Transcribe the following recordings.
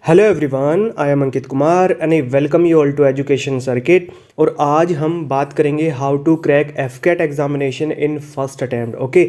Hello everyone, I am Ankit Kumar and I welcome you all to Education Circuit. और आज हम बात करेंगे how to crack AFCAT examination in first attempt. Okay,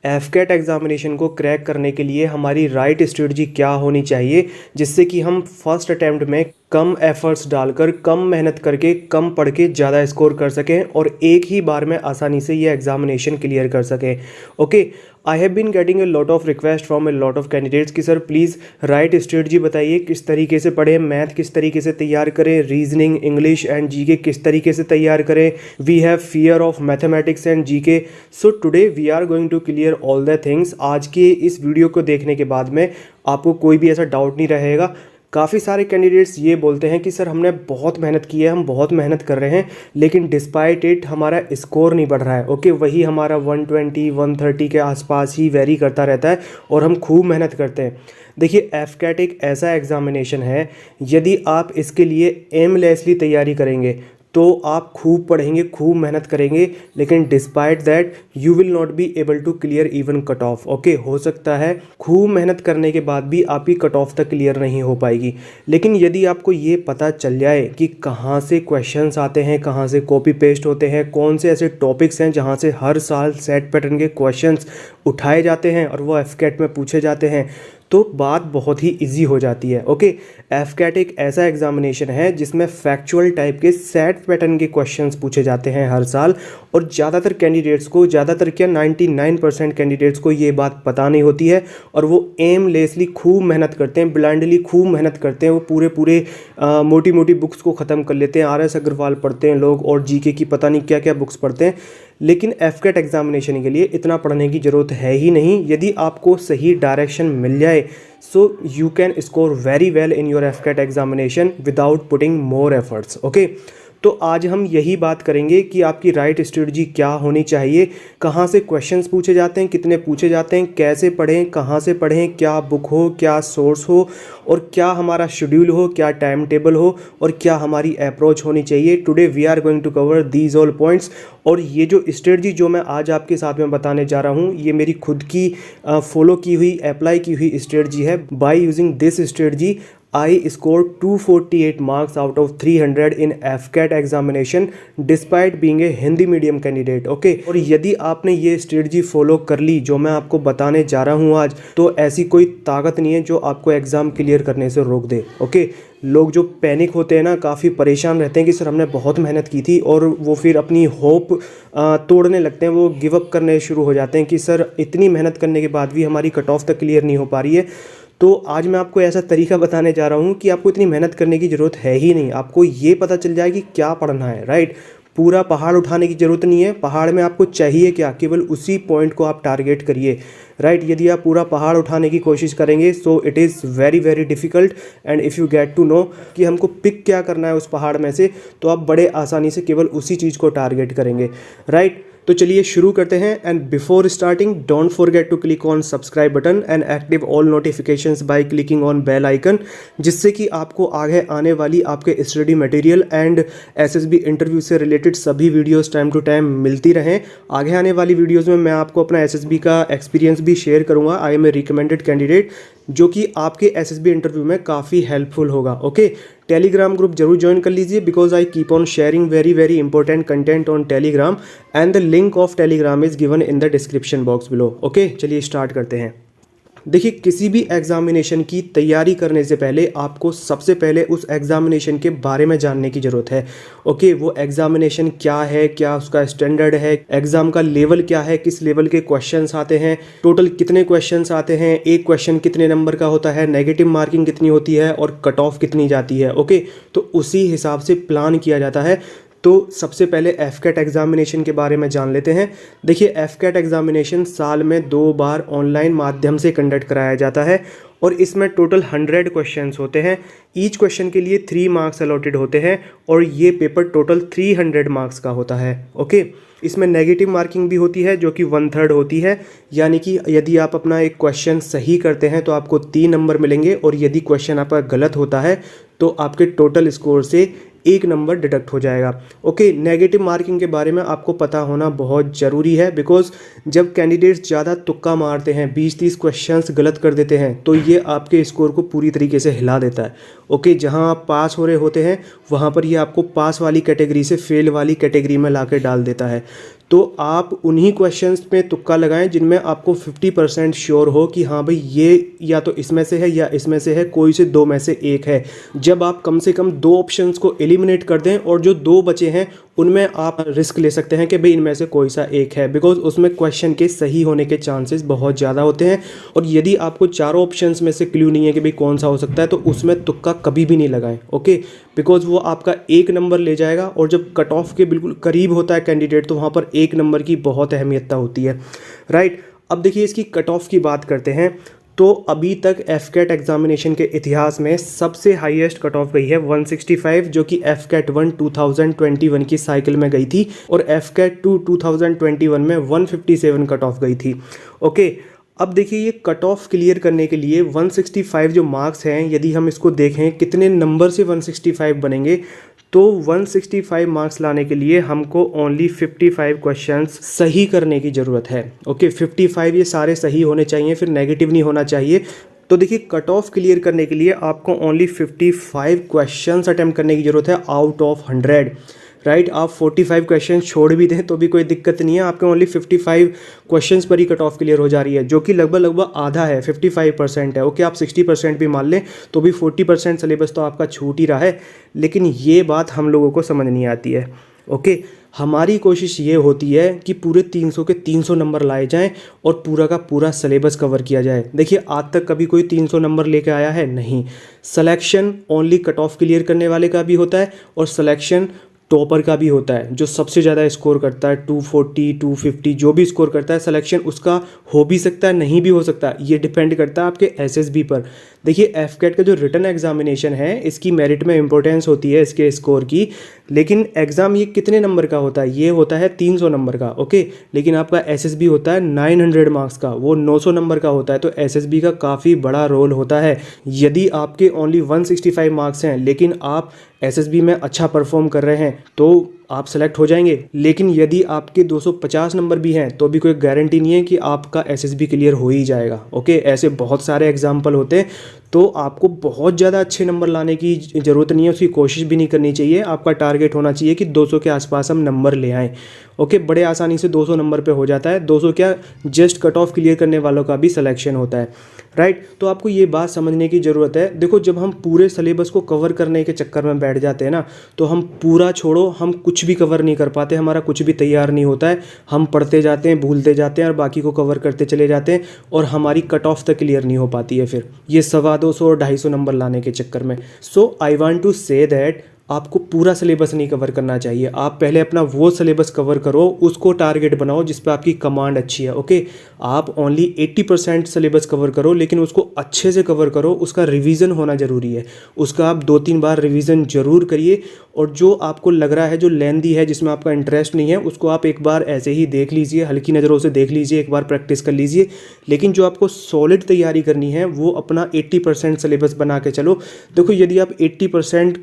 AFCAT examination को crack करने के लिए हमारी राइट स्ट्रेटजी क्या होनी चाहिए जिससे कि हम फर्स्ट अटैम्प्ट में कम एफर्ट्स डालकर, कम मेहनत करके, कम पढ़ के ज़्यादा स्कोर कर सकें और एक ही बार में आसानी से ये एग्जामिनेशन क्लियर कर सकें। Okay, I have been getting a lot of request from a lot of candidates कि सर प्लीज़ राइट स्ट्रेटजी बताइए, किस तरीके से पढ़ें, मैथ किस तरीके से तैयार करें, रीजनिंग, इंग्लिश एंड जीके किस तरीके से तैयार करें। We have fear of mathematics and GK, so today we are going to clear all the things. आज के इस वीडियो को देखने के बाद में आपको कोई भी ऐसा डाउट नहीं रहेगा। काफ़ी सारे कैंडिडेट्स ये बोलते हैं कि सर हमने बहुत मेहनत की है, हम बहुत मेहनत कर रहे हैं, लेकिन डिस्पाइट इट हमारा स्कोर नहीं बढ़ रहा है। ओके, वही हमारा 120 130 के आसपास ही वेरी करता रहता है और हम खूब मेहनत करते हैं। देखिए, एफकेट एक ऐसा एग्जामिनेशन है, यदि आप इसके लिए एमलेसली तैयारी करेंगे तो आप खूब पढ़ेंगे, खूब मेहनत करेंगे, लेकिन despite that you will not be able to clear even cut off. Okay, हो सकता है खूब मेहनत करने के बाद भी आपकी कट ऑफ तक क्लियर नहीं हो पाएगी। लेकिन यदि आपको ये पता चल जाए कि कहाँ से क्वेश्चंस आते हैं, कहाँ से कॉपी पेस्ट होते हैं, कौन से ऐसे टॉपिक्स हैं जहाँ से हर साल सेट पैटर्न के क्वेश्चंस उठाए जाते हैं और वो एफकेट में पूछे जाते हैं, तो बात बहुत ही इजी हो जाती है। ओके, एफकेट एक ऐसा एग्जामिनेशन है जिसमें फैक्चुअल टाइप के सेट पैटर्न के क्वेश्चंस पूछे जाते हैं हर साल, और ज़्यादातर कैंडिडेट्स को, ज़्यादातर क्या 99% कैंडिडेट्स को ये बात पता नहीं होती है और वो एमलेसली खूब मेहनत करते हैं, ब्लाइंडली खूब मेहनत करते हैं। वो पूरे मोटी मोटी बुक्स को ख़त्म कर लेते हैं, RS अग्रवाल पढ़ते हैं लोग और जीके की पता नहीं क्या क्या बुक्स पढ़ते हैं। लेकिन एफकेट एग्जामिनेशन के लिए इतना पढ़ने की ज़रूरत है ही नहीं। यदि आपको सही डायरेक्शन मिल जाए so you can score very well in your AFCAT examination without putting more efforts. Okay, तो आज हम यही बात करेंगे कि आपकी राइट स्ट्रेटजी क्या होनी चाहिए, कहाँ से क्वेश्चंस पूछे जाते हैं, कितने पूछे जाते हैं, कैसे पढ़ें, कहाँ से पढ़ें, क्या बुक हो, क्या सोर्स हो, और क्या हमारा शेड्यूल हो, क्या टाइम टेबल हो, और क्या हमारी अप्रोच होनी चाहिए। Today we are going to cover these all points. और ये जो स्ट्रेटजी जो मैं आज आपके साथ में बताने जा रहा हूँ, ये मेरी खुद की फॉलो की हुई, अप्लाई की हुई स्ट्रेटजी है। By using this strategy I scored 248 marks out of 300 in FCAT examination despite being a Hindi medium candidate. Okay, और यदि आपने ये स्ट्रेटजी फॉलो कर ली जो मैं आपको बताने जा रहा हूँ आज, तो ऐसी कोई ताकत नहीं है जो आपको एग्ज़ाम क्लियर करने से रोक दे। ओके, लोग जो पैनिक होते हैं ना, काफ़ी परेशान रहते हैं कि सर हमने बहुत मेहनत की थी, और वो फिर अपनी होप तोड़ने लगते हैं, वो गिव अप करने शुरू हो जाते हैं कि सर इतनी मेहनत करने के बाद भी हमारी कट ऑफ तक क्लियर नहीं हो पा रही है। तो आज मैं आपको ऐसा तरीका बताने जा रहा हूँ कि आपको इतनी मेहनत करने की ज़रूरत है ही नहीं। आपको ये पता चल जाए कि क्या पढ़ना है। राइट, पूरा पहाड़ उठाने की ज़रूरत नहीं है। पहाड़ में आपको चाहिए क्या, केवल उसी पॉइंट को आप टारगेट करिए। राइट, यदि आप पूरा पहाड़ उठाने की कोशिश करेंगे so it is very very difficult, and if you get to know कि हमको पिक क्या करना है उस पहाड़ में से, तो आप बड़े आसानी से केवल उसी चीज़ को टारगेट करेंगे। राइट, तो चलिए शुरू करते हैं। And before starting don't forget to click on subscribe button and active all notifications by clicking on bell icon, जिससे कि आपको आगे आने वाली आपके study material and SSB interview से रिलेटेड सभी वीडियोस टाइम टू टाइम मिलती रहें। आगे आने वाली वीडियोस में मैं आपको अपना एसएसबी का एक्सपीरियंस भी शेयर करूंगा। I am a recommended candidate, जो कि आपके एसएसबी इंटरव्यू में काफ़ी हेल्पफुल होगा। ओके, टेलीग्राम ग्रुप जरूर ज्वाइन कर लीजिए, because I keep on sharing very very important content on Telegram, and the link of Telegram is given in the description box below. Okay, चलिए start करते हैं। देखिए, किसी भी एग्जामिनेशन की तैयारी करने से पहले आपको सबसे पहले उस एग्जामिनेशन के बारे में जानने की ज़रूरत है। ओके, वो एग्जामिनेशन क्या है, क्या उसका स्टैंडर्ड है, एग्ज़ाम का लेवल क्या है, किस लेवल के क्वेश्चंस आते हैं, टोटल कितने क्वेश्चंस आते हैं, एक क्वेश्चन कितने नंबर का होता है, नेगेटिव मार्किंग कितनी होती है और कट ऑफ कितनी जाती है। ओके, तो उसी हिसाब से प्लान किया जाता है। तो सबसे पहले एफकेट एग्जामिनेशन के बारे में जान लेते हैं। देखिए, एफकेट एग्जामिनेशन साल में 2 बार ऑनलाइन माध्यम से कंडक्ट कराया जाता है, और इसमें टोटल 100 क्वेश्चंस होते हैं। ईच क्वेश्चन के लिए 3 मार्क्स अलॉटेड होते हैं, और ये पेपर टोटल 300 मार्क्स का होता है। ओके, इसमें नेगेटिव मार्किंग भी होती है जो कि 1/3 होती है, यानी कि यदि आप अपना एक क्वेश्चन सही करते हैं तो आपको 3 नंबर मिलेंगे, और यदि क्वेश्चन आपका गलत होता है तो आपके टोटल स्कोर से 1 नंबर डिडक्ट हो जाएगा। ओके, नेगेटिव मार्किंग के बारे में आपको पता होना बहुत ज़रूरी है, बिकॉज जब कैंडिडेट्स ज़्यादा तुक्का मारते हैं, 20-30 क्वेश्चंस गलत कर देते हैं, तो ये आपके स्कोर को पूरी तरीके से हिला देता है। ओके, जहाँ आप पास हो रहे होते हैं वहाँ पर ये आपको पास वाली कैटेगरी से फेल वाली कैटेगरी में ला के डाल देता है। तो आप उन्हीं क्वेश्चंस में तुक्का लगाएं जिनमें आपको 50% श्योर हो कि हाँ भाई ये या तो इसमें से है या इसमें से है, कोई से दो में से एक है। जब आप कम से कम 2 ऑप्शंस को एलिमिनेट कर दें और जो 2 बचे हैं उनमें आप रिस्क ले सकते हैं कि भाई इनमें से कोई सा एक है, बिकॉज उसमें क्वेश्चन के सही होने के चांसेस बहुत ज़्यादा होते हैं। और यदि आपको चारों ऑप्शंस में से क्लू नहीं है कि भाई कौन सा हो सकता है, तो उसमें तुक्का कभी भी नहीं लगाएं। ओके, बिकॉज वो आपका 1 नंबर ले जाएगा, और जब कट ऑफ के बिल्कुल करीब होता है कैंडिडेट तो वहाँ पर 1 नंबर की बहुत अहमियत होती है। राइट, अब देखिए इसकी कट ऑफ की बात करते हैं। तो अभी तक एफकेट एग्जामिनेशन के इतिहास में सबसे हाईएस्ट कट ऑफ गई है 165, जो कि एफकेट 1 2021 की साइकिल में गई थी, और एफकेट 2 2021 में 157 कट ऑफ गई थी। ओके, अब देखिए ये कट ऑफ क्लियर करने के लिए 165 जो मार्क्स हैं, यदि हम इसको देखें कितने नंबर से 165 बनेंगे, तो 165 मार्क्स लाने के लिए हमको ओनली 55 क्वेश्चंस सही करने की ज़रूरत है। ओके, 55 ये सारे सही होने चाहिए, फिर नेगेटिव नहीं होना चाहिए। तो देखिए कट ऑफ क्लियर करने के लिए आपको ओनली 55 क्वेश्चंस अटेम्प्ट करने की ज़रूरत है आउट ऑफ 100। राइट, आप 45 क्वेश्चन छोड़ भी दें तो भी कोई दिक्कत नहीं है, आपके ओनली 55 क्वेश्चंस पर ही कट ऑफ क्लियर हो जा रही है, जो कि लगभग आधा है, 55% है। ओके, आप 60% भी मान लें तो भी 40% सिलेबस तो आपका छूट ही रहा है। लेकिन ये बात हम लोगों को समझ नहीं आती है। ओके, हमारी कोशिश ये होती है कि पूरे 300 के 300 नंबर लाए जाएं और पूरा का पूरा सिलेबस कवर किया जाए। देखिए आज तक कभी कोई 300 नंबर लेके आया है? नहीं। Selection only cut off clear करने वाले का भी होता है, और सिलेक्शन टॉपर का भी होता है, जो सबसे ज़्यादा स्कोर करता है 240 250 जो भी स्कोर करता है। सिलेक्शन उसका हो भी सकता है, नहीं भी हो सकता, ये डिपेंड करता है आपके एसएसबी पर। देखिए एफकेट का जो रिटन एग्जामिनेशन है, इसकी मेरिट में इंपॉर्टेंस होती है इसके स्कोर की, लेकिन एग्ज़ाम ये कितने नंबर का होता है? ये होता है 300 नंबर का। ओके, लेकिन आपका एसएसबी होता है 900 मार्क्स का, वो 900 नंबर का होता है। तो एसएसबी का काफ़ी बड़ा रोल होता है। यदि आपके ओनली 165 मार्क्स हैं लेकिन आप एसएसबी में अच्छा परफॉर्म कर रहे हैं तो आप सेलेक्ट हो जाएंगे, लेकिन यदि आपके 250 नंबर भी हैं तो भी कोई गारंटी नहीं है कि आपका एसएसबी क्लियर हो ही जाएगा। ओके, ऐसे बहुत सारे एग्जाम्पल होते हैं। तो आपको बहुत ज़्यादा अच्छे नंबर लाने की ज़रूरत नहीं है, उसकी कोशिश भी नहीं करनी चाहिए। आपका टारगेट होना चाहिए कि 200 के आसपास हम नंबर ले आएँ। ओके, बड़े आसानी से 200 नंबर पे हो जाता है। 200 क्या, जस्ट कट ऑफ क्लियर करने वालों का भी सिलेक्शन होता है। राइट, तो आपको ये बात समझने की ज़रूरत है। देखो जब हम पूरे सिलेबस को कवर करने के चक्कर में बैठ जाते हैं ना, तो हम पूरा छोड़ो, हम कुछ भी कवर नहीं कर पाते, हमारा कुछ भी तैयार नहीं होता है। हम पढ़ते जाते हैं, भूलते जाते हैं और बाकी को कवर करते चले जाते हैं, और हमारी कट ऑफ तक क्लियर नहीं हो पाती है फिर ये 250 और 250 नंबर लाने के चक्कर में। So I want to say that आपको पूरा सिलेबस नहीं कवर करना चाहिए। आप पहले अपना वो सिलेबस कवर करो, उसको टारगेट बनाओ जिस पे आपकी कमांड अच्छी है। ओके, आप ओनली 80% सिलेबस कवर करो, लेकिन उसको अच्छे से कवर करो। उसका रिवीजन होना ज़रूरी है, उसका आप 2-3 बार रिवीजन ज़रूर करिए। और जो आपको लग रहा है जो लेंदी है, जिसमें आपका इंटरेस्ट नहीं है, उसको आप एक बार ऐसे ही देख लीजिए, हल्की नज़रों से देख लीजिए, एक बार प्रैक्टिस कर लीजिए। लेकिन जो आपको सॉलिड तैयारी करनी है वो अपना 80% सिलेबस बना के चलो। देखो यदि आप 80%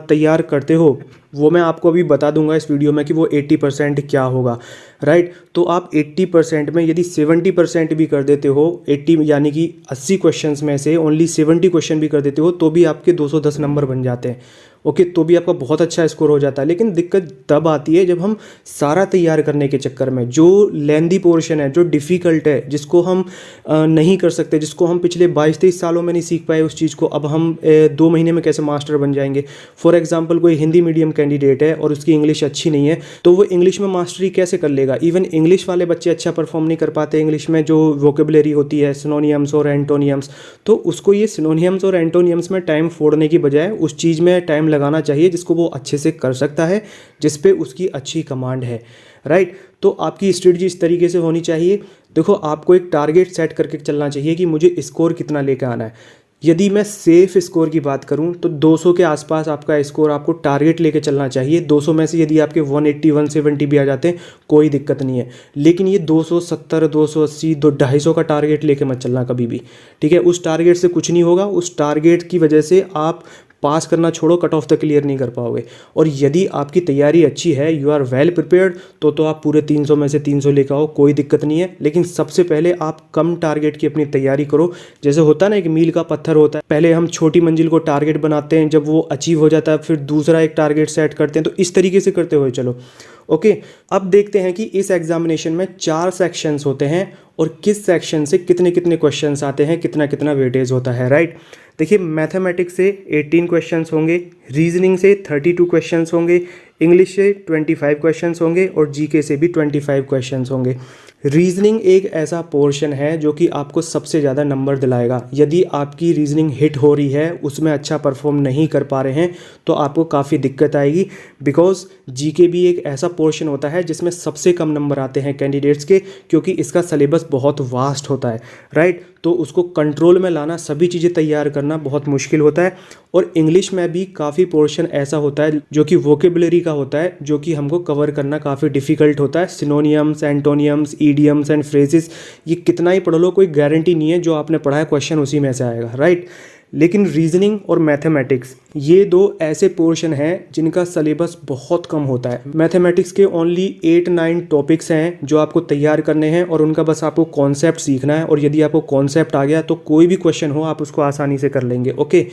तैयार करते हो, वो मैं आपको अभी बता दूंगा इस वीडियो में कि वो 80% क्या होगा। राइट, तो आप 80% में यदि 70% भी कर देते हो, 80 यानी कि 80 क्वेश्चंस में से ओनली 70 क्वेश्चन भी कर देते हो, तो भी आपके 210 नंबर बन जाते हैं। ओके, तो भी आपका बहुत अच्छा स्कोर हो जाता है। लेकिन दिक्कत तब आती है जब हम सारा तैयार करने के चक्कर में जो लेंदी पोर्शन है, जो डिफ़िकल्ट है, जिसको हम नहीं कर सकते, जिसको हम पिछले 22-23 सालों में नहीं सीख पाए, उस चीज़ को अब हम 2 महीने में कैसे मास्टर बन जाएंगे। फॉर एग्जाम्पल कोई हिंदी मीडियम कैंडिडेट है और उसकी इंग्लिश अच्छी नहीं है, तो वो इंग्लिश में मास्टरी कैसे कर लेगा? इवन इंग्लिश वाले बच्चे अच्छा परफॉर्म नहीं कर पाते। इंग्लिश में जो वोकेबलरी होती है, सिनोनियम्स और एंटोनियम्स, तो उसको ये सिनोनियम्स और एंटोनियम्स में टाइम फोड़ने की बजाय उस चीज़ में टाइम लगाना चाहिए जिसको वो अच्छे से कर सकता है, जिस पे उसकी अच्छी कमांड है। राइट, तो आपकी स्ट्रेटजी इस तरीके से होनी चाहिए। देखो आपको एक टारगेट सेट करके चलना चाहिए कि मुझे स्कोर कितना लेकर आना है। यदि मैं सेफ स्कोर की बात करूं तो 200 के आसपास आपका स्कोर आपको टारगेट लेके चलना चाहिए। 200 में से यदि आपके 180 170 भी आ जाते हैं कोई दिक्कत नहीं है, लेकिन ये 270 280 250 का टारगेट लेके मत चलना कभी भी। ठीक है, उस टारगेट से कुछ नहीं होगा। उस टारगेट की वजह से आप पास करना छोड़ो, कट ऑफ तक क्लियर नहीं कर पाओगे। और यदि आपकी तैयारी अच्छी है, यू आर वेल प्रिपेयर्ड, तो आप पूरे 300 में से 300 लेकर आओ, कोई दिक्कत नहीं है। लेकिन सबसे पहले आप कम टारगेट की अपनी तैयारी करो। जैसे होता है ना, एक मील का पत्थर होता है, पहले हम छोटी मंजिल को टारगेट बनाते हैं, जब वो अचीव हो जाता है फिर दूसरा एक टारगेट सेट करते हैं, तो इस तरीके से करते हुए चलो। ओके, अब देखते हैं कि इस एग्जामिनेशन में 4 सेक्शंस होते हैं और किस सेक्शन से कितने कितने क्वेश्चंस आते हैं, कितना कितना वेटेज होता है, राइट। देखिए, मैथमेटिक्स से 18 क्वेश्चंस होंगे, रीजनिंग से 32 क्वेश्चंस होंगे, इंग्लिश से 25 क्वेश्चंस होंगे और जीके से भी 25 क्वेश्चंस होंगे। रीजनिंग एक ऐसा पोर्शन है जो कि आपको सबसे ज़्यादा नंबर दिलाएगा। यदि आपकी रीजनिंग हिट हो रही है, उसमें अच्छा परफॉर्म नहीं कर पा रहे हैं, तो आपको काफ़ी दिक्कत आएगी। बिकॉज जीके भी एक ऐसा पोर्शन होता है जिसमें सबसे कम नंबर आते हैं कैंडिडेट्स के, क्योंकि इसका सिलेबस बहुत वास्ट होता है, राइट। तो उसको कंट्रोल में लाना, सभी चीज़ें तैयार करना बहुत मुश्किल होता है। और इंग्लिश में भी काफ़ी पोर्शन ऐसा होता है जो कि वोकेबलरी का होता है, जो कि हमको कवर करना काफ़ी डिफ़िकल्ट होता है। सिनोनियम्स, एंटोनियम्स, ईडियम्स एंड फ्रेजेस, ये कितना ही पढ़ लो, कोई गारंटी नहीं है जो आपने पढ़ा है क्वेश्चन उसी में से आएगा, राइट। लेकिन रीजनिंग और मैथमेटिक्स, ये 2 ऐसे पोर्शन हैं जिनका सिलेबस बहुत कम होता है। मैथमेटिक्स के ओनली 8-9 टॉपिक्स हैं जो आपको तैयार करने हैं और उनका बस आपको कॉन्सेप्ट सीखना है। और यदि आपको कॉन्सेप्ट आ गया तो कोई भी क्वेश्चन हो आप उसको आसानी से कर लेंगे। ओके,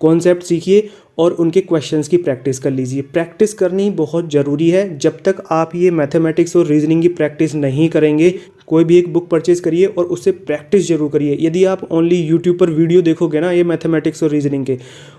कॉन्सेप्ट सीखिए और उनके क्वेश्चंस की प्रैक्टिस कर लीजिए। प्रैक्टिस करनी बहुत ज़रूरी है। जब तक आप ये मैथमेटिक्स और रीजनिंग की प्रैक्टिस नहीं करेंगे, कोई भी एक बुक परचेज करिए और उससे प्रैक्टिस जरूर करिए। यदि आप ओनली यूट्यूब पर वीडियो देखोगे ना ये मैथमेटिक्स और रीजनिंग के,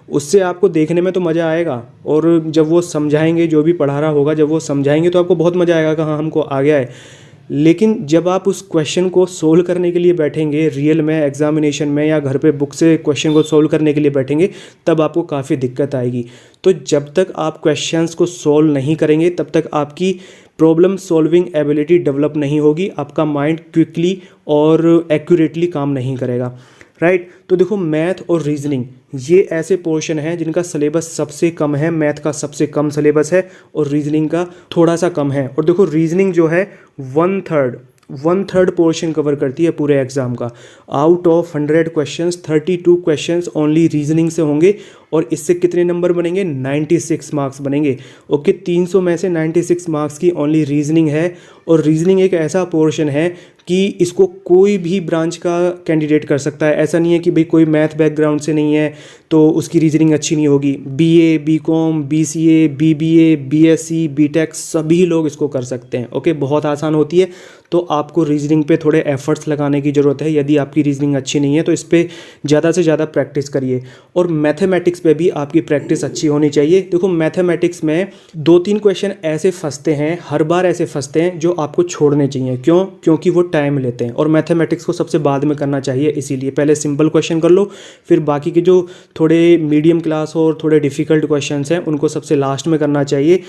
उससे आपको देखने में तो मज़ा आएगा, और जब वो समझाएंगे, जो भी पढ़ा रहा होगा, जब वो समझाएंगे तो आपको बहुत मज़ा आएगा कि हाँ हमको आ गया है। लेकिन जब आप उस क्वेश्चन को सोल्व करने के लिए बैठेंगे रियल में, एग्जामिनेशन में, या घर पे बुक से क्वेश्चन को सोल्व करने के लिए बैठेंगे, तब आपको काफ़ी दिक्कत आएगी। तो जब तक आप क्वेश्चंस को सोल्व नहीं करेंगे, तब तक आपकी प्रॉब्लम सॉल्विंग एबिलिटी डेवलप नहीं होगी, आपका माइंड क्विकली और एक्यूरेटली काम नहीं करेगा, राइट। तो देखो, मैथ और रीजनिंग ये ऐसे पोर्शन हैं जिनका सिलेबस सबसे कम है। मैथ का सबसे कम सिलेबस है और रीजनिंग का थोड़ा सा कम है। और देखो, रीजनिंग जो है 1/3 पोर्शन कवर करती है पूरे एग्जाम का। Out of 100 questions 32 questions only reasoning से होंगे और इससे कितने नंबर बनेंगे? 96 मार्क्स बनेंगे। ओके, 300 में से 96 मार्क्स की ओनली रीजनिंग है। और रीजनिंग एक ऐसा पोर्शन है कि इसको कोई भी ब्रांच का कैंडिडेट कर सकता है। ऐसा नहीं है कि भाई कोई मैथ बैकग्राउंड से नहीं है तो उसकी रीजनिंग अच्छी नहीं होगी। BA, BCom, BCA, BBA, BSc, BTech सभी लोग इसको कर सकते हैं। ओके, बहुत आसान होती है। तो आपको रीजनिंग पे थोड़े एफर्ट्स लगाने की ज़रूरत है। यदि आपकी रीजनिंग अच्छी नहीं है तो इस पर ज़्यादा से ज़्यादा प्रैक्टिस करिए। और मैथमेटिक्स पे भी आपकी प्रैक्टिस अच्छी होनी चाहिए। देखो, मैथमेटिक्स में 2-3 क्वेश्चन ऐसे फंसते हैं, हर बार ऐसे फंसते हैं, जो आपको छोड़ने चाहिए। क्यों? क्योंकि वो टाइम लेते हैं और मैथमेटिक्स को सबसे बाद में करना चाहिए। इसीलिए पहले सिंपल क्वेश्चन कर लो, फिर बाकी के जो थोड़े मीडियम क्लास और थोड़े डिफ़िकल्ट क्वेश्चंस हैं उनको सबसे लास्ट में करना चाहिए।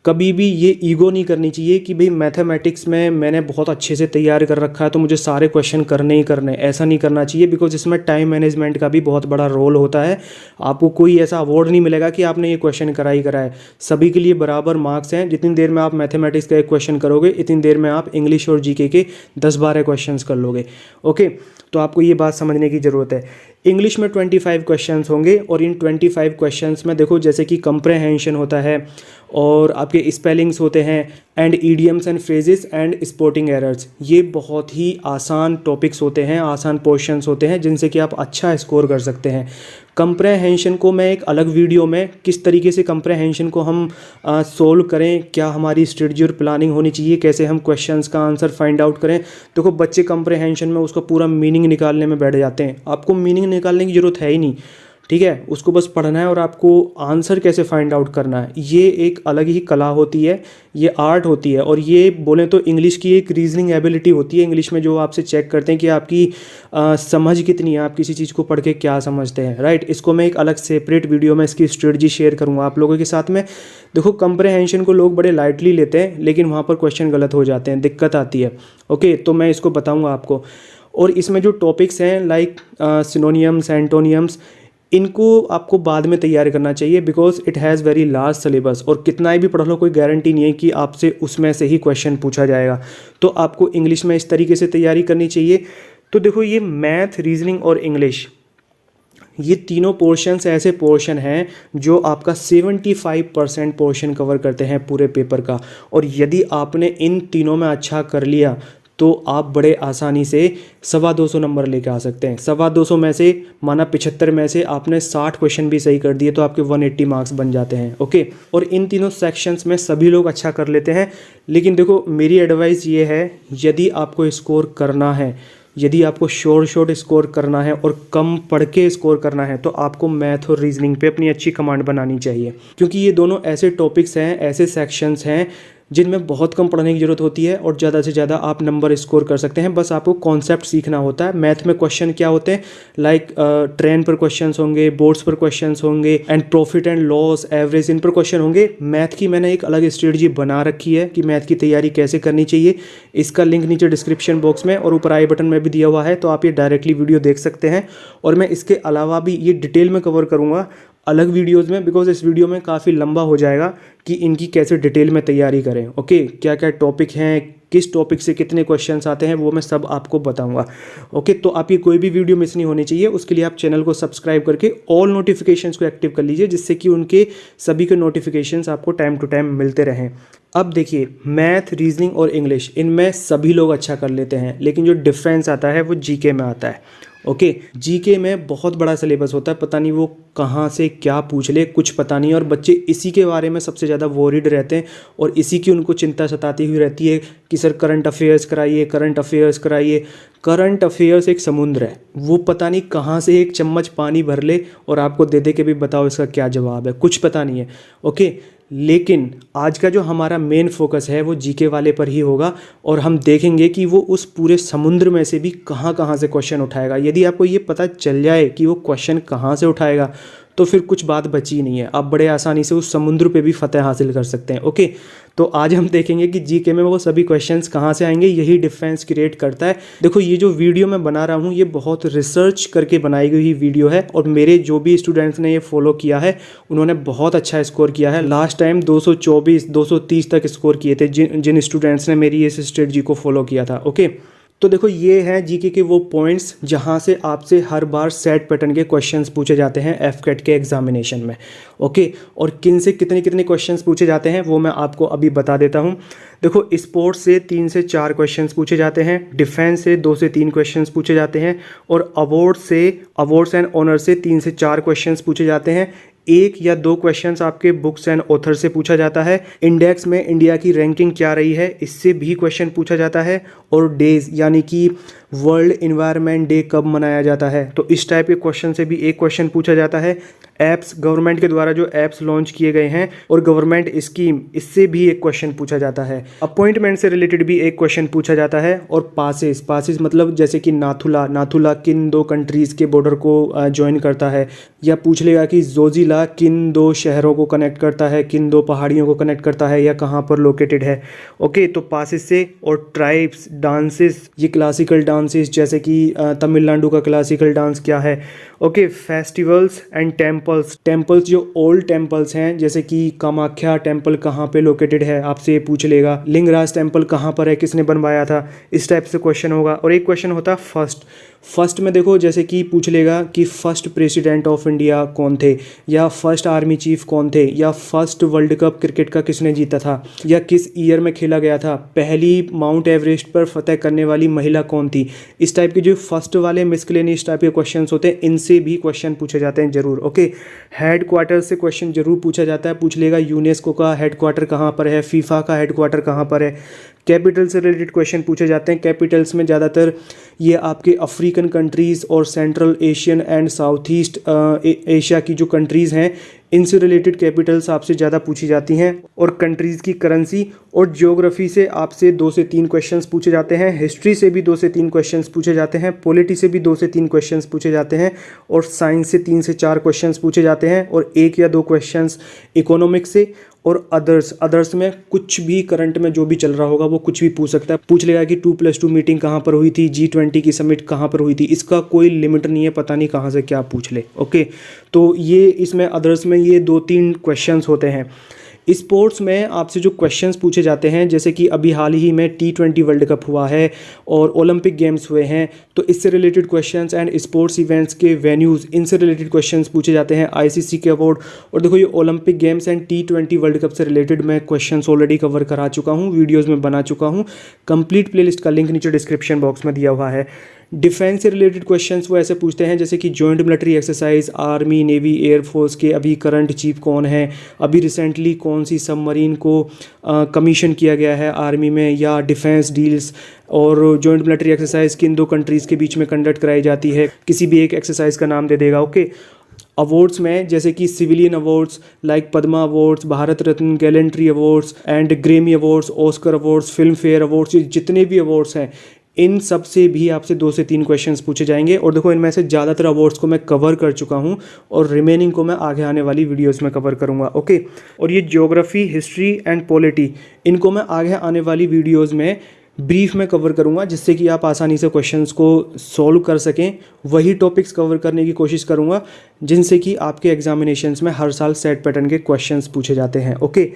कभी भी ये ईगो नहीं करनी चाहिए कि भाई मैथमेटिक्स में मैंने बहुत अच्छे से तैयार कर रखा है तो मुझे सारे क्वेश्चन करने ही करने, ऐसा नहीं करना चाहिए। बिकॉज इसमें टाइम मैनेजमेंट का भी बहुत बड़ा रोल होता है। आपको कोई ऐसा अवार्ड नहीं मिलेगा कि आपने ये क्वेश्चन करा ही करा है। सभी के लिए बराबर मार्क्स हैं। जितनी देर में आप मैथमेटिक्स का एक क्वेश्चन करोगे, इतनी देर में आप इंग्लिश और जीके के 10-12 क्वेश्चन कर लोगे। ओके, तो आपको ये बात समझने की ज़रूरत है। इंग्लिश में 25 क्वेश्चंस होंगे और इन 25 क्वेश्चंस में देखो, जैसे कि कंप्रहेंशन होता है और आपके स्पेलिंग्स होते हैं and idioms and phrases and sporting errors. ये बहुत ही आसान टॉपिक्स होते हैं, आसान पोर्शंस होते हैं जिनसे कि आप अच्छा स्कोर कर सकते हैं। कंप्रहेंशन को मैं एक अलग वीडियो में किस तरीके से कंप्रहेंशन को हम सोल्व करें, क्या हमारी स्ट्रेटजी और प्लानिंग होनी चाहिए, कैसे हम क्वेश्चंस का आंसर फाइंड आउट करें। देखो, बच्चे कंप्रहेंशन में उसका पूरा मीनिंग निकालने में बैठ जाते हैं। आपको मीनिंग निकालने की ज़रूरत है ही नहीं, ठीक है। उसको बस पढ़ना है और आपको आंसर कैसे फाइंड आउट करना है, ये एक अलग ही कला होती है, ये आर्ट होती है। और ये बोलें तो इंग्लिश की एक रीजनिंग एबिलिटी होती है। इंग्लिश में जो आपसे चेक करते हैं कि आपकी समझ कितनी है, आप किसी चीज़ को पढ़ के क्या समझते हैं, राइट। इसको मैं एक अलग सेपरेट वीडियो में इसकी स्ट्रेटजी शेयर करूँगा आप लोगों के साथ में। देखो, कंप्रहेंशन को लोग बड़े लाइटली लेते हैं, लेकिन वहाँ पर क्वेश्चन गलत हो जाते हैं, दिक्कत आती है। ओके, तो मैं इसको बताऊँगा आपको। और इसमें जो टॉपिक्स हैं लाइक सिनोनियम्स, एंटोनियम्स, इनको आपको बाद में तैयार करना चाहिए because it has very large syllabus. और कितना ही भी पढ़ लो, कोई गारंटी नहीं है कि आपसे उसमें से ही क्वेश्चन पूछा जाएगा। तो आपको इंग्लिश में इस तरीके से तैयारी करनी चाहिए। तो देखो, ये मैथ, रीजनिंग और इंग्लिश, ये तीनों पोर्शंस ऐसे पोर्शन हैं जो आपका 75% पोर्शन कवर करते हैं पूरे पेपर का। और यदि आपने इन तीनों में अच्छा कर लिया तो आप बड़े आसानी से 250 नंबर लेके आ सकते हैं। 250 में से माना 75 में से आपने 60 क्वेश्चन भी सही कर दिए तो आपके 180 मार्क्स बन जाते हैं। ओके, और इन तीनों सेक्शंस में सभी लोग अच्छा कर लेते हैं। लेकिन देखो, मेरी एडवाइस ये है, यदि आपको स्कोर करना है, यदि आपको शॉर्ट स्कोर करना है और कम पढ़ के स्कोर करना है, तो आपको मैथ और रीजनिंग पे अपनी अच्छी कमांड बनानी चाहिए, क्योंकि ये दोनों ऐसे टॉपिक्स हैं, ऐसे सेक्शंस हैं जिनमें बहुत कम पढ़ने की ज़रूरत होती है और ज़्यादा से ज़्यादा आप नंबर स्कोर कर सकते हैं। बस आपको कॉन्सेप्ट सीखना होता है। मैथ में क्वेश्चन क्या होते हैं, लाइक ट्रेन पर क्वेश्चंस होंगे, बोर्ड्स पर क्वेश्चंस होंगे, and profit and loss, average, इन पर क्वेश्चन होंगे। मैथ की मैंने एक अलग स्ट्रेटजी बना रखी है कि मैथ की तैयारी कैसे करनी चाहिए। इसका लिंक नीचे डिस्क्रिप्शन बॉक्स में और ऊपर आई बटन में भी दिया हुआ है, तो आप ये डायरेक्टली वीडियो देख सकते हैं। और मैं इसके अलावा भी ये डिटेल में कवर करूँगा अलग वीडियोज़ में, बिकॉज इस वीडियो में काफ़ी लंबा हो जाएगा कि इनकी कैसे डिटेल में तैयारी करें। ओके, क्या क्या टॉपिक हैं, किस टॉपिक से कितने क्वेश्चंस आते हैं, वो मैं सब आपको बताऊंगा। ओके, तो आपकी कोई भी वीडियो मिस नहीं होनी चाहिए, उसके लिए आप चैनल को सब्सक्राइब करके ऑल नोटिफिकेशंस को एक्टिव कर लीजिए, जिससे कि उनके सभी के नोटिफिकेशंस आपको टाइम टू टाइम मिलते रहें। अब देखिए, मैथ, रीजनिंग और इंग्लिश, इनमें सभी लोग अच्छा कर लेते हैं, लेकिन जो डिफरेंस आता है वो जीके में आता है। ओके, जीके में बहुत बड़ा सिलेबस होता है, पता नहीं वो कहाँ से क्या पूछ ले, कुछ पता नहीं, और बच्चे इसी के बारे में सबसे ज़्यादा वॉरिड रहते हैं और इसी की उनको चिंता सताती हुई रहती है कि सर करंट अफेयर्स कराइए, करंट अफेयर्स कराइए। करंट अफेयर्स एक समुद्र है, वो पता नहीं कहाँ से एक चम्मच पानी भर ले और आपको दे दे के भी बताओ इसका क्या जवाब है, कुछ पता नहीं है। ओके, लेकिन आज का जो हमारा मेन फोकस है वो जीके वाले पर ही होगा और हम देखेंगे कि वो उस पूरे समुद्र में से भी कहाँ कहाँ से क्वेश्चन उठाएगा। यदि आपको ये पता चल जाए कि वो क्वेश्चन कहाँ से उठाएगा तो फिर कुछ बात बची नहीं है, आप बड़े आसानी से उस समुद्र पे भी फतेह हासिल कर सकते हैं। ओके, तो आज हम देखेंगे कि जीके में वो सभी क्वेश्चंस कहाँ से आएंगे, यही डिफरेंस क्रिएट करता है। देखो, ये जो वीडियो मैं बना रहा हूँ ये बहुत रिसर्च करके बनाई गई वीडियो है और मेरे जो भी स्टूडेंट्स ने ये फॉलो किया है उन्होंने बहुत अच्छा स्कोर किया है। लास्ट टाइम 224 230 तक स्कोर किए थे जिन स्टूडेंट्स ने मेरी इस स्ट्रेटजी को फॉलो किया था। ओके, तो देखो, ये हैं जीके के वो पॉइंट्स जहाँ से आपसे हर बार सेट पैटर्न के क्वेश्चंस पूछे जाते हैं एफकेट के एग्जामिनेशन में। ओके, और किन से कितने कितने क्वेश्चंस पूछे जाते हैं वो मैं आपको अभी बता देता हूँ। देखो, स्पोर्ट्स से 3 से 4 क्वेश्चंस पूछे जाते हैं, डिफेंस से 2 से 3 क्वेश्चंस पूछे जाते हैं और अवार्ड्स एंड ऑनर से 3 से 4 क्वेश्चंस पूछे जाते हैं। 1 या 2 क्वेश्चंस आपके बुक्स एंड ऑथर से पूछा जाता है। इंडेक्स में इंडिया की रैंकिंग क्या रही है, इससे भी क्वेश्चन पूछा जाता है। और डेज, यानी कि वर्ल्ड इन्वायरमेंट डे कब मनाया जाता है, तो इस टाइप के क्वेश्चन से भी एक क्वेश्चन पूछा जाता है। ऐप्स, गवर्नमेंट के द्वारा जो ऐप्स लॉन्च किए गए हैं और गवर्नमेंट स्कीम, इससे भी एक क्वेश्चन पूछा जाता है। अपॉइंटमेंट से रिलेटेड भी एक क्वेश्चन पूछा जाता है। और पासेस मतलब जैसे कि नाथुला किन 2 कंट्रीज के बॉर्डर को ज्वाइन करता है, या पूछ लेगा कि जोजिला किन 2 शहरों को कनेक्ट करता है, किन 2 पहाड़ियों को कनेक्ट करता है, या कहाँ पर लोकेटेड है। ओके, तो पासेस से। और ट्राइब्स, डांसेस, ये क्लासिकल डांसेस, जैसे कि तमिलनाडु का क्लासिकल डांस क्या है। ओके, फेस्टिवल्स एंड टेम्पल्स जो ओल्ड टेम्पल्स हैं, जैसे कि कामाख्या टेम्पल कहाँ पे लोकेटेड है, आपसे ये पूछ लेगा। लिंगराज टेम्पल कहाँ पर है, किसने बनवाया था, इस टाइप से क्वेश्चन होगा। और एक क्वेश्चन होता है फर्स्ट में, देखो जैसे कि पूछ लेगा कि फर्स्ट प्रेसिडेंट ऑफ इंडिया कौन थे, या फर्स्ट आर्मी चीफ कौन थे, या फर्स्ट वर्ल्ड कप क्रिकेट का किसने जीता था, या किस ईयर में खेला गया था, पहली माउंट एवरेस्ट पर फतह करने वाली महिला कौन थी। इस टाइप के जो फर्स्ट वाले मिसलेनियस टाइप के क्वेश्चन होते हैं, इनसे भी क्वेश्चन पूछे जाते हैं जरूर। ओके, हेड क्वार्टर से क्वेश्चन जरूर पूछा जाता है, पूछ लेगा यूनेस्को का हेड क्वार्टर कहाँ पर है, फीफा का हेड क्वार्टर कहाँ पर है। कैपिटल से रिलेटेड क्वेश्चन पूछे जाते हैं। कैपिटल्स में ज़्यादातर ये आपके अफ्रीकन कंट्रीज़ और central Asian and south east Asia की जो कंट्रीज़ हैं, इनसे रिलेटेड कैपिटल्स आपसे ज़्यादा पूछी जाती हैं। और कंट्रीज़ की करेंसी और ज्योग्राफी से आपसे 2 से 3 क्वेश्चंस पूछे जाते हैं। हिस्ट्री से भी 2 से 3 क्वेश्चंस पूछे जाते हैं। पॉलिटी से भी 2 से 3 क्वेश्चंस पूछे जाते हैं। और साइंस से 3 से 4 क्वेश्चंस पूछे जाते हैं। और 1 या 2 क्वेश्चंस इकोनॉमिक्स से। और अदर्स में कुछ भी करंट में जो भी चल रहा होगा वो कुछ भी पूछ सकता है। पूछ लेगा कि 2+2 मीटिंग कहाँ पर हुई थी, G20 की समिट कहाँ पर हुई थी। इसका कोई लिमिट नहीं है, पता नहीं कहाँ से क्या पूछ ले। ओके, तो ये इसमें अदर्स में ये 2-3 क्वेश्चंस होते हैं। स्पोर्ट्स में आपसे जो क्वेश्चंस पूछे जाते हैं, जैसे कि अभी हाल ही में T20 वर्ल्ड कप हुआ है और ओलंपिक गेम्स हुए हैं, तो इससे related questions and sports events के वेन्यूज़, इनसे रिलेटेड क्वेश्चंस पूछे जाते हैं, ICC के अवार्ड। और देखो, ये Olympic games and T20 world cup से रिलेटेड मैं क्वेश्चंस ऑलरेडी कवर करा चुका हूँ, वीडियोज़ में बना चुका हूँ। कंप्लीट प्लेलिस्ट का लिंक नीचे डिस्क्रिप्शन बॉक्स में दिया हुआ है। डिफेंस से रिलेटेड क्वेश्चंस वो ऐसे पूछते हैं जैसे कि joint military exercise, army, navy, air force के अभी करंट चीफ कौन है, अभी रिसेंटली कौन सी सबमरीन को कमीशन किया गया है आर्मी में, या डिफेंस डील्स और जॉइंट मिलिट्री एक्सरसाइज किन दो कंट्रीज़ के बीच में कंडक्ट कराई जाती है, किसी भी एक एक्सरसाइज का नाम दे देगा। ओके, अवार्ड्स में जैसे कि civilian awards like Padma awards, Bharat Ratna, gallantry awards and Grammy awards, Oscar awards, film fair awards, ये जितने भी अवार्ड्स हैं इन सब से भी आपसे 2 से 3 क्वेश्चंस पूछे जाएंगे। और देखो, इनमें से ज़्यादातर अवार्ड्स को मैं कवर कर चुका हूँ और रिमेनिंग को मैं आगे आने वाली वीडियोस में कवर करूँगा। ओके, और ये ज्योग्राफी, हिस्ट्री एंड पॉलिटी, इनको मैं आगे आने वाली वीडियोस में ब्रीफ में कवर करूँगा, जिससे कि आप आसानी से क्वेश्चंस को सॉल्व कर सकें। वही टॉपिक्स कवर करने की कोशिश करूँगा जिनसे कि आपके एग्जामिनेशंस में हर साल सेट पैटर्न के क्वेश्चंस पूछे जाते हैं। ओके,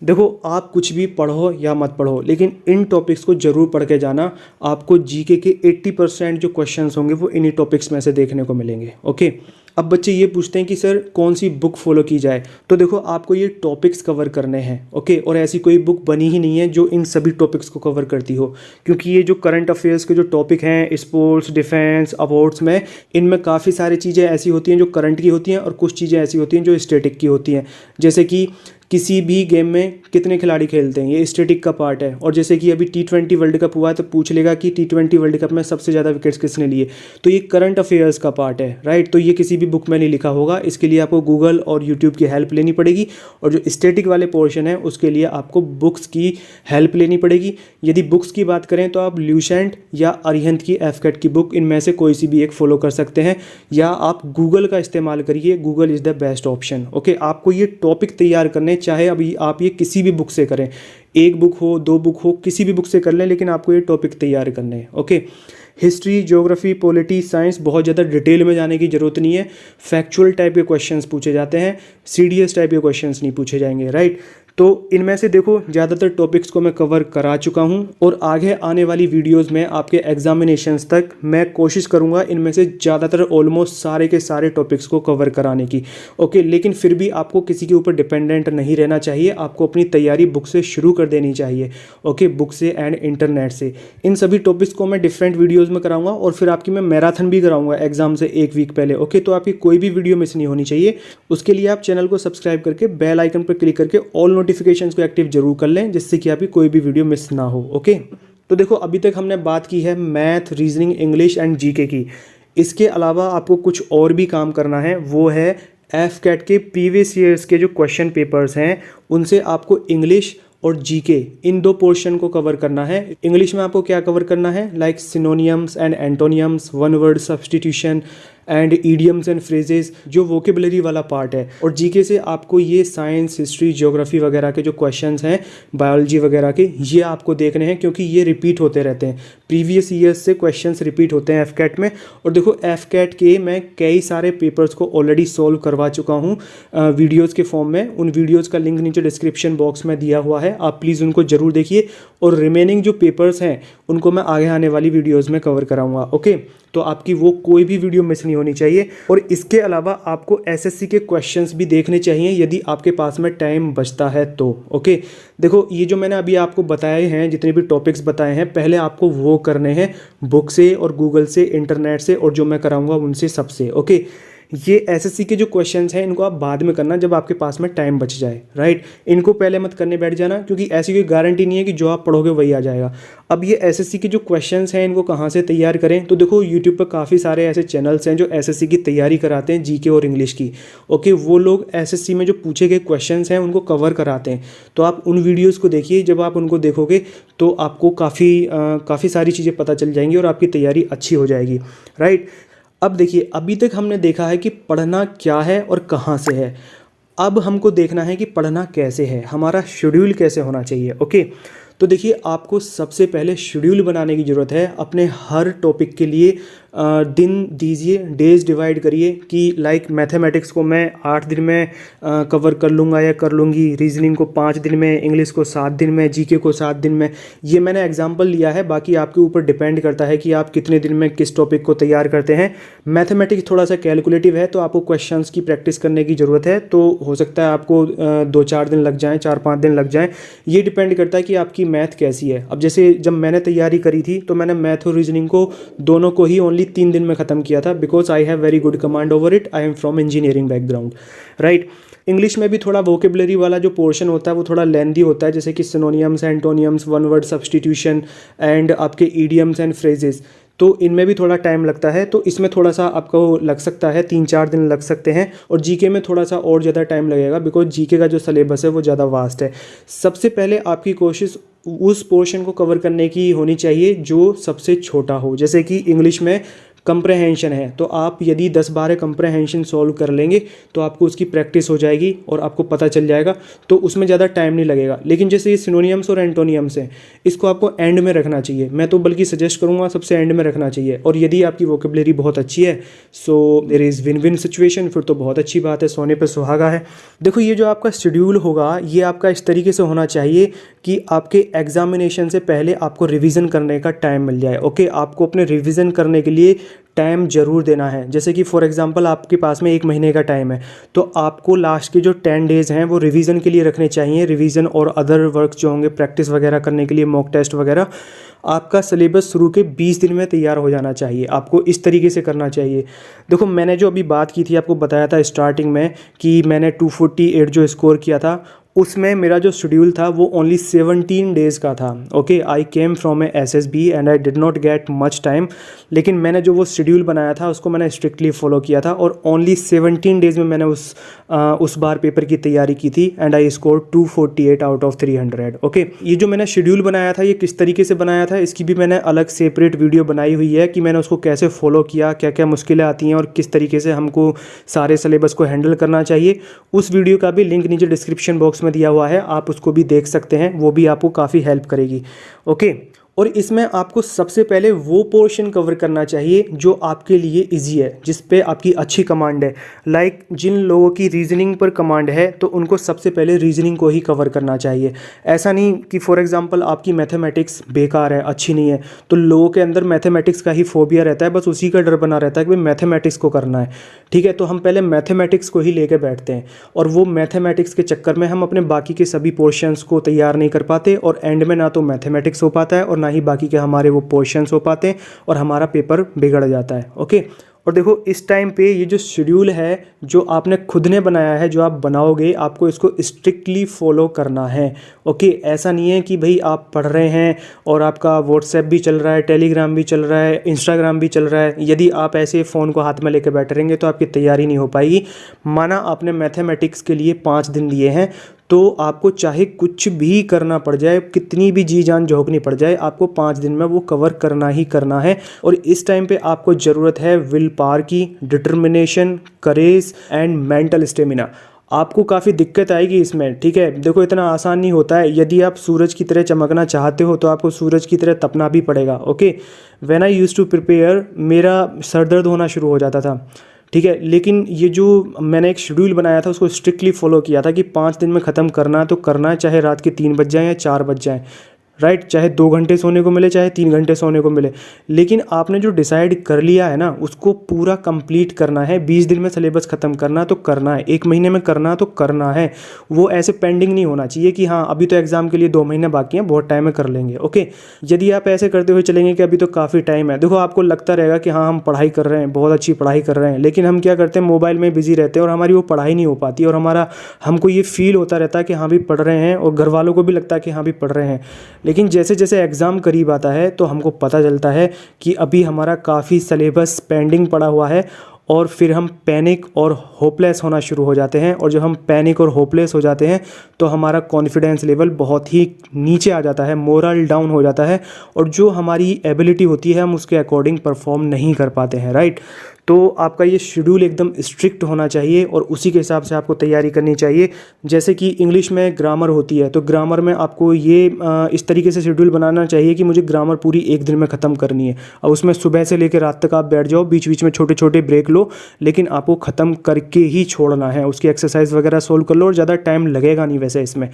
देखो, आप कुछ भी पढ़ो या मत पढ़ो, लेकिन इन टॉपिक्स को जरूर पढ़ के जाना। आपको जीके के 80% जो क्वेश्चंस होंगे वो इन्हीं टॉपिक्स में से देखने को मिलेंगे। ओके, अब बच्चे ये पूछते हैं कि सर कौन सी बुक फॉलो की जाए, तो देखो, आपको ये टॉपिक्स कवर करने हैं। ओके, और ऐसी कोई बुक बनी ही नहीं है जो इन सभी टॉपिक्स को कवर करती हो, क्योंकि ये जो करंट अफेयर्स के जो टॉपिक हैं, स्पोर्ट्स, डिफेंस, अवार्ड्स में, इनमें काफ़ी सारी चीज़ें ऐसी होती हैं जो करंट की होती हैं और कुछ चीज़ें ऐसी होती हैं जो स्टैटिक की होती हैं। जैसे कि किसी भी गेम में कितने खिलाड़ी खेलते हैं, ये स्टैटिक का पार्ट है। और जैसे कि अभी T20 वर्ल्ड कप हुआ है तो पूछ लेगा कि T20 वर्ल्ड कप में सबसे ज़्यादा विकेट्स किसने लिए, तो ये करंट अफेयर्स का पार्ट है, राइट। तो ये किसी भी बुक में नहीं लिखा होगा, इसके लिए आपको गूगल और यूट्यूब की हेल्प लेनी पड़ेगी। और जो स्टैटिक वाले पोर्शन है उसके लिए आपको बुक्स की हेल्प लेनी पड़ेगी। यदि बुक्स की बात करें तो आप ल्यूसेंट या अरिहंत की एफकेट की बुक, इनमें से कोई सी भी एक फॉलो कर सकते हैं, या आप गूगल का इस्तेमाल करिए, Google is the best option. Okay, आपको ये टॉपिक तैयार करने, चाहे अभी आप ये किसी भी बुक से करें, 1 बुक हो, 2 बुक हो, किसी भी बुक से कर लें, लेकिन आपको ये टॉपिक तैयार करने हैं। Okay, history, geography, polity, science बहुत ज़्यादा डिटेल में जाने की ज़रूरत नहीं है। फैक्चुअल टाइप के क्वेश्चंस पूछे जाते हैं, सीडीएस टाइप के क्वेश्चंस नहीं पूछे जाएंगे, राइट। तो इनमें से देखो, ज़्यादातर टॉपिक्स को मैं कवर करा चुका हूँ और आगे आने वाली वीडियोस में आपके एग्जामिनेशंस तक मैं कोशिश करूँगा इनमें से ज़्यादातर ऑलमोस्ट सारे के सारे टॉपिक्स को कवर कराने की। ओके, लेकिन फिर भी आपको किसी के ऊपर डिपेंडेंट नहीं रहना चाहिए, आपको अपनी तैयारी बुक से शुरू कर देनी चाहिए। ओके, बुक से एंड इंटरनेट से। इन सभी टॉपिक्स को मैं डिफरेंट वीडियोज़ में कराऊंगा और फिर आपकी मैं मैराथन भी कराऊंगा एग्जाम से 1 वीक पहले। ओके, तो आपकी कोई भी वीडियो मिस नहीं होनी चाहिए। उसके लिए आप चैनल को सब्सक्राइब करके बेल आइकन पर क्लिक करके ऑल नोटिफिकेशंस को एक्टिव जरूर कर लें, जिससे कि आपकी कोई भी वीडियो मिस ना हो। ओके, तो देखो, अभी तक हमने बात की है math, reasoning, English and GK की। इसके अलावा आपको कुछ और भी काम करना है, वो है एफकेट के प्रीवियस ईयर्स के जो क्वेश्चन पेपर्स हैं उनसे आपको इंग्लिश और जीके, इन 2 पोर्शन को कवर करना है। इंग्लिश में आपको क्या कवर करना है, like synonyms and एंटोनियम्स, one word substitution and idioms and phrases, जो वोकेबलरी वाला पार्ट है। और जीके से आपको ये साइंस, हिस्ट्री, ज्योग्राफी वगैरह के जो क्वेश्चंस हैं, बायोलॉजी वगैरह के, ये आपको देखने हैं, क्योंकि ये रिपीट होते रहते हैं। प्रीवियस ईयर्स से क्वेश्चंस रिपीट होते हैं एफकेट में। और देखो, एफकेट के मैं कई सारे पेपर्स को ऑलरेडी सॉल्व करवा चुका हूँ वीडियोज़ के फॉर्म में। उन वीडियोज़ का लिंक नीचे डिस्क्रिप्शन बॉक्स में दिया हुआ है, आप प्लीज़ उनको ज़रूर देखिए। और रिमेनिंग जो पेपर्स हैं उनको मैं आगे आने वाली वीडियोज़ में कवर कराऊँगा। ओके, तो आपकी वो कोई भी वीडियो मिस नहीं होनी चाहिए। और इसके अलावा आपको एसएससी के क्वेश्चंस भी देखने चाहिए यदि आपके पास में टाइम बचता है तो। ओके, देखो, ये जो मैंने अभी आपको बताए हैं, जितने भी टॉपिक्स बताए हैं, पहले आपको वो करने हैं बुक से और गूगल से, इंटरनेट से, और जो मैं कराऊंगा उनसे सबसे। ओके, ये एसएससी के जो क्वेश्चंस हैं इनको आप बाद में करना जब आपके पास में टाइम बच जाए, राइट। इनको पहले मत करने बैठ जाना, क्योंकि ऐसी कोई गारंटी नहीं है कि जो आप पढ़ोगे वही आ जाएगा। अब ये एसएससी के जो क्वेश्चंस हैं इनको कहाँ से तैयार करें, तो देखो, यूट्यूब पर काफ़ी सारे ऐसे चैनल्स हैं जो एसएससी की तैयारी कराते हैं, जीके और इंग्लिश की। ओके, वो लोग एसएससी में जो पूछे गए क्वेश्चंस हैं उनको कवर कराते हैं, तो आप उन वीडियोज़ को देखिए। जब आप उनको देखोगे तो आपको काफ़ी सारी चीज़ें पता चल जाएंगी और आपकी तैयारी अच्छी हो जाएगी, राइट। अब देखिए, अभी तक हमने देखा है कि पढ़ना क्या है और कहाँ से है। अब हमको देखना है कि पढ़ना कैसे है, हमारा शेड्यूल कैसे होना चाहिए। ओके, तो देखिए, आपको सबसे पहले शेड्यूल बनाने की ज़रूरत है अपने हर टॉपिक के लिए। दिन दीजिए, डेज डिवाइड करिए कि लाइक मैथमेटिक्स को मैं 8 दिन में कवर कर लूँगा या कर लूँगी, रीजनिंग को 5 दिन में, इंग्लिश को 7 दिन में, जीके को 7 दिन में। ये मैंने एग्जांपल लिया है, बाकी आपके ऊपर डिपेंड करता है कि आप कितने दिन में किस टॉपिक को तैयार करते हैं। मैथमेटिक्स थोड़ा सा कैलकुलेटिव है, तो आपको क्वेश्चंस की प्रैक्टिस करने की ज़रूरत है, तो हो सकता है आपको 2-4 दिन लग जाएँ, 4-5 दिन लग जाएँ। ये डिपेंड करता है कि आपकी मैथ कैसी है। अब जैसे जब मैंने तैयारी करी थी तो मैंने मैथ और रीजनिंग को दोनों को ही ओनली 3 दिन में ख़त्म किया था, because I have very good command over it, I am from engineering background, right. English में भी थोड़ा वोकेबलरी वाला जो पोर्शन होता है वो थोड़ा लेंदी होता है, जैसे कि synonyms, एंटोनियम्स, one word substitution and आपके ईडियम्स एंड फ्रेजेस, तो इनमें भी थोड़ा टाइम लगता है। तो इसमें थोड़ा सा आपको लग सकता है 3-4 दिन लग सकते हैं, और जीके में थोड़ा सा और ज़्यादा टाइम लगेगा, बिकॉज जीके का जो सिलेबस है वो ज़्यादा वास्ट है। सबसे पहले आपकी कोशिश उस पोर्शन को कवर करने की होनी चाहिए जो सबसे छोटा हो। जैसे कि इंग्लिश में कंप्रहेंशन है, तो आप यदि 10-12 कंप्रहेंशन सॉल्व कर लेंगे तो आपको उसकी प्रैक्टिस हो जाएगी और आपको पता चल जाएगा, तो उसमें ज़्यादा टाइम नहीं लगेगा। लेकिन जैसे ये सिनोनियम्स और एंटोनियम्स हैं, इसको आपको एंड में रखना चाहिए, मैं तो बल्कि सजेस्ट करूँगा सबसे एंड में रखना चाहिए। और यदि आपकी वोकेबलरी बहुत अच्छी है, so there is win win situation, फिर तो बहुत अच्छी बात है, सोने पर सुहागा है। देखो, ये जो आपका शेड्यूल होगा ये आपका इस तरीके से होना चाहिए कि आपके एग्जामिनेशन से पहले आपको रिवीजन करने का टाइम मिल जाए। ओके, आपको अपने रिवीजन करने के लिए टाइम ज़रूर देना है। जैसे कि फॉर एग्जांपल आपके पास में 1 महीने का टाइम है, तो आपको लास्ट के जो 10 डेज़ हैं वो रिवीजन के लिए रखने चाहिए। रिवीजन और अदर वर्क जो होंगे प्रैक्टिस वगैरह करने के लिए, मॉक टेस्ट वगैरह, आपका सिलेबस शुरू के 20 दिन में तैयार हो जाना चाहिए। आपको इस तरीके से करना चाहिए। देखो, मैंने जो अभी बात की थी, आपको बताया था स्टार्टिंग में कि मैंने 248 जो स्कोर किया था, उसमें मेरा जो शेड्यूल था वो ओनली 17 डेज़ का था। Okay, I came from A SSB and I did not get much time, लेकिन मैंने जो वो शेड्यूल बनाया था उसको मैंने स्ट्रिक्टली फॉलो किया था, और ओनली 17 डेज़ में मैंने उस बार पेपर की तैयारी की थी, and I score 248 out of 300। Okay, ये जो मैंने शेड्यूल बनाया था ये किस तरीके से बनाया था, इसकी भी मैंने अलग सेपरेट वीडियो बनाई हुई है कि मैंने उसको कैसे फॉलो किया, क्या क्या मुश्किलें आती हैं और किस तरीके से हमको सारे सिलेबस को हैंडल करना चाहिए। उस वीडियो का भी लिंक नीचे डिस्क्रिप्शन बॉक्स में दिया हुआ है, आप उसको भी देख सकते हैं, वो भी आपको काफ़ी हेल्प करेगी। ओके, और इसमें आपको सबसे पहले वो पोर्शन कवर करना चाहिए जो आपके लिए इजी है, जिस पे आपकी अच्छी कमांड है। लाइक जिन लोगों की रीजनिंग पर कमांड है तो उनको सबसे पहले रीजनिंग को ही कवर करना चाहिए। ऐसा नहीं कि फॉर एग्जांपल आपकी मैथमेटिक्स बेकार है, अच्छी नहीं है, तो लोगों के अंदर मैथमेटिक्स का ही फोबिया रहता है, बस उसी का डर बना रहता है कि भाई मैथमेटिक्स को करना है। ठीक है, तो हम पहले मैथमेटिक्स को ही लेकर बैठते हैं, और वो मैथमेटिक्स के चक्कर में हम अपने बाकी के सभी पोर्शंस को तैयार नहीं कर पाते, और एंड में ना तो मैथमेटिक्स हो पाता है और ना ही बाकी के हमारे वो पोर्शंस हो पाते हैं, और हमारा पेपर बिगड़ जाता है। ओके, और देखो, इस टाइम पे ये जो शेड्यूल है जो आपने खुद ने बनाया है, जो आप बनाओगे, आपको इसको स्ट्रिक्टली फॉलो करना है। ओके, ऐसा नहीं है कि भाई आप पढ़ रहे हैं और आपका व्हाट्सएप भी चल रहा है, टेलीग्राम भी चल रहा है, इंस्टाग्राम भी चल रहा है। यदि आप ऐसे फ़ोन को हाथ में लेकर बैठे रहेंगे तो आपकी तैयारी नहीं हो पाएगी। माना आपने मैथमेटिक्स के लिए 5 दिन लिए हैं, तो आपको चाहे कुछ भी करना पड़ जाए, कितनी भी जी जान झोंकनी पड़ जाए, आपको 5 दिन में वो कवर करना ही करना है। और इस टाइम पे आपको ज़रूरत है विल पावर की, determination, courage and mental stamina. आपको काफ़ी दिक्कत आएगी इसमें। ठीक है, देखो, इतना आसान नहीं होता है। यदि आप सूरज की तरह चमकना चाहते हो तो आपको सूरज की तरह तपना भी पड़ेगा। Okay, when I used to prepare, मेरा सर दर्द होना शुरू हो जाता था। ठीक है, लेकिन ये जो मैंने एक शेड्यूल बनाया था उसको स्ट्रिक्टली फॉलो किया था कि 5 दिन में ख़त्म करना तो करना है, चाहे रात के 3 बज जाएँ या 4 बज जाएँ, राइट। चाहे 2 घंटे सोने को मिले, चाहे 3 घंटे सोने को मिले, लेकिन आपने जो डिसाइड कर लिया है ना उसको पूरा कंप्लीट करना है। 20 दिन में सिलेबस ख़त्म करना तो करना है, 1 महीने में करना तो करना है। वो ऐसे पेंडिंग नहीं होना चाहिए कि हाँ अभी तो एग्ज़ाम के लिए 2 महीने बाकी हैं, बहुत टाइम में कर लेंगे। ओके, यदि आप ऐसे करते हुए चलेंगे कि अभी तो काफ़ी टाइम है, देखो आपको लगता रहेगा कि हाँ हम पढ़ाई कर रहे हैं, बहुत अच्छी पढ़ाई कर रहे हैं, लेकिन हम क्या करते हैं, मोबाइल में बिजी रहते हैं और हमारी वो पढ़ाई नहीं हो पाती, और हमको ये फील होता रहता है कि हाँ भी पढ़ रहे हैं, और घर वालों को भी लगता है कि हाँ भी पढ़ रहे हैं। लेकिन जैसे जैसे एग्ज़ाम करीब आता है तो हमको पता चलता है कि अभी हमारा काफ़ी सिलेबस पेंडिंग पड़ा हुआ है, और फिर हम पैनिक और होपलेस होना शुरू हो जाते हैं। और जब हम पैनिक और होपलेस हो जाते हैं तो हमारा कॉन्फिडेंस लेवल बहुत ही नीचे आ जाता है, मोरल डाउन हो जाता है, और जो हमारी एबिलिटी होती है हम उसके अकॉर्डिंग परफॉर्म नहीं कर पाते हैं, राइट। तो आपका ये शेड्यूल एकदम स्ट्रिक्ट होना चाहिए और उसी के हिसाब से आपको तैयारी करनी चाहिए। जैसे कि इंग्लिश में ग्रामर होती है, तो ग्रामर में आपको ये इस तरीके से शेड्यूल बनाना चाहिए कि मुझे ग्रामर पूरी एक दिन में ख़त्म करनी है, और उसमें सुबह से लेकर रात तक आप बैठ जाओ, बीच बीच में छोटे छोटे ब्रेक लो, लेकिन आपको ख़त्म करके ही छोड़ना है। उसकी एक्सरसाइज वगैरह सोल्व कर लो और ज़्यादा टाइम लगेगा नहीं। वैसे इसमें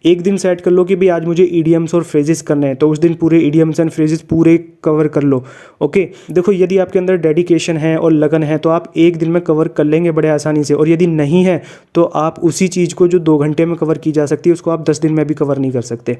एक दिन सेट कर लो कि भाई आज मुझे ईडियम्स और फ्रेजेस करने हैं, तो उस दिन पूरे ईडियम्स एंड फ्रेजेस पूरे कवर कर लो। ओके, देखो यदि आपके अंदर डेडिकेशन है और लगन है तो आप एक दिन में कवर कर लेंगे बड़े आसानी से, और यदि नहीं है तो आप उसी चीज़ को जो 2 घंटे में कवर की जा सकती है उसको आप 10 दिन में भी कवर नहीं कर सकते।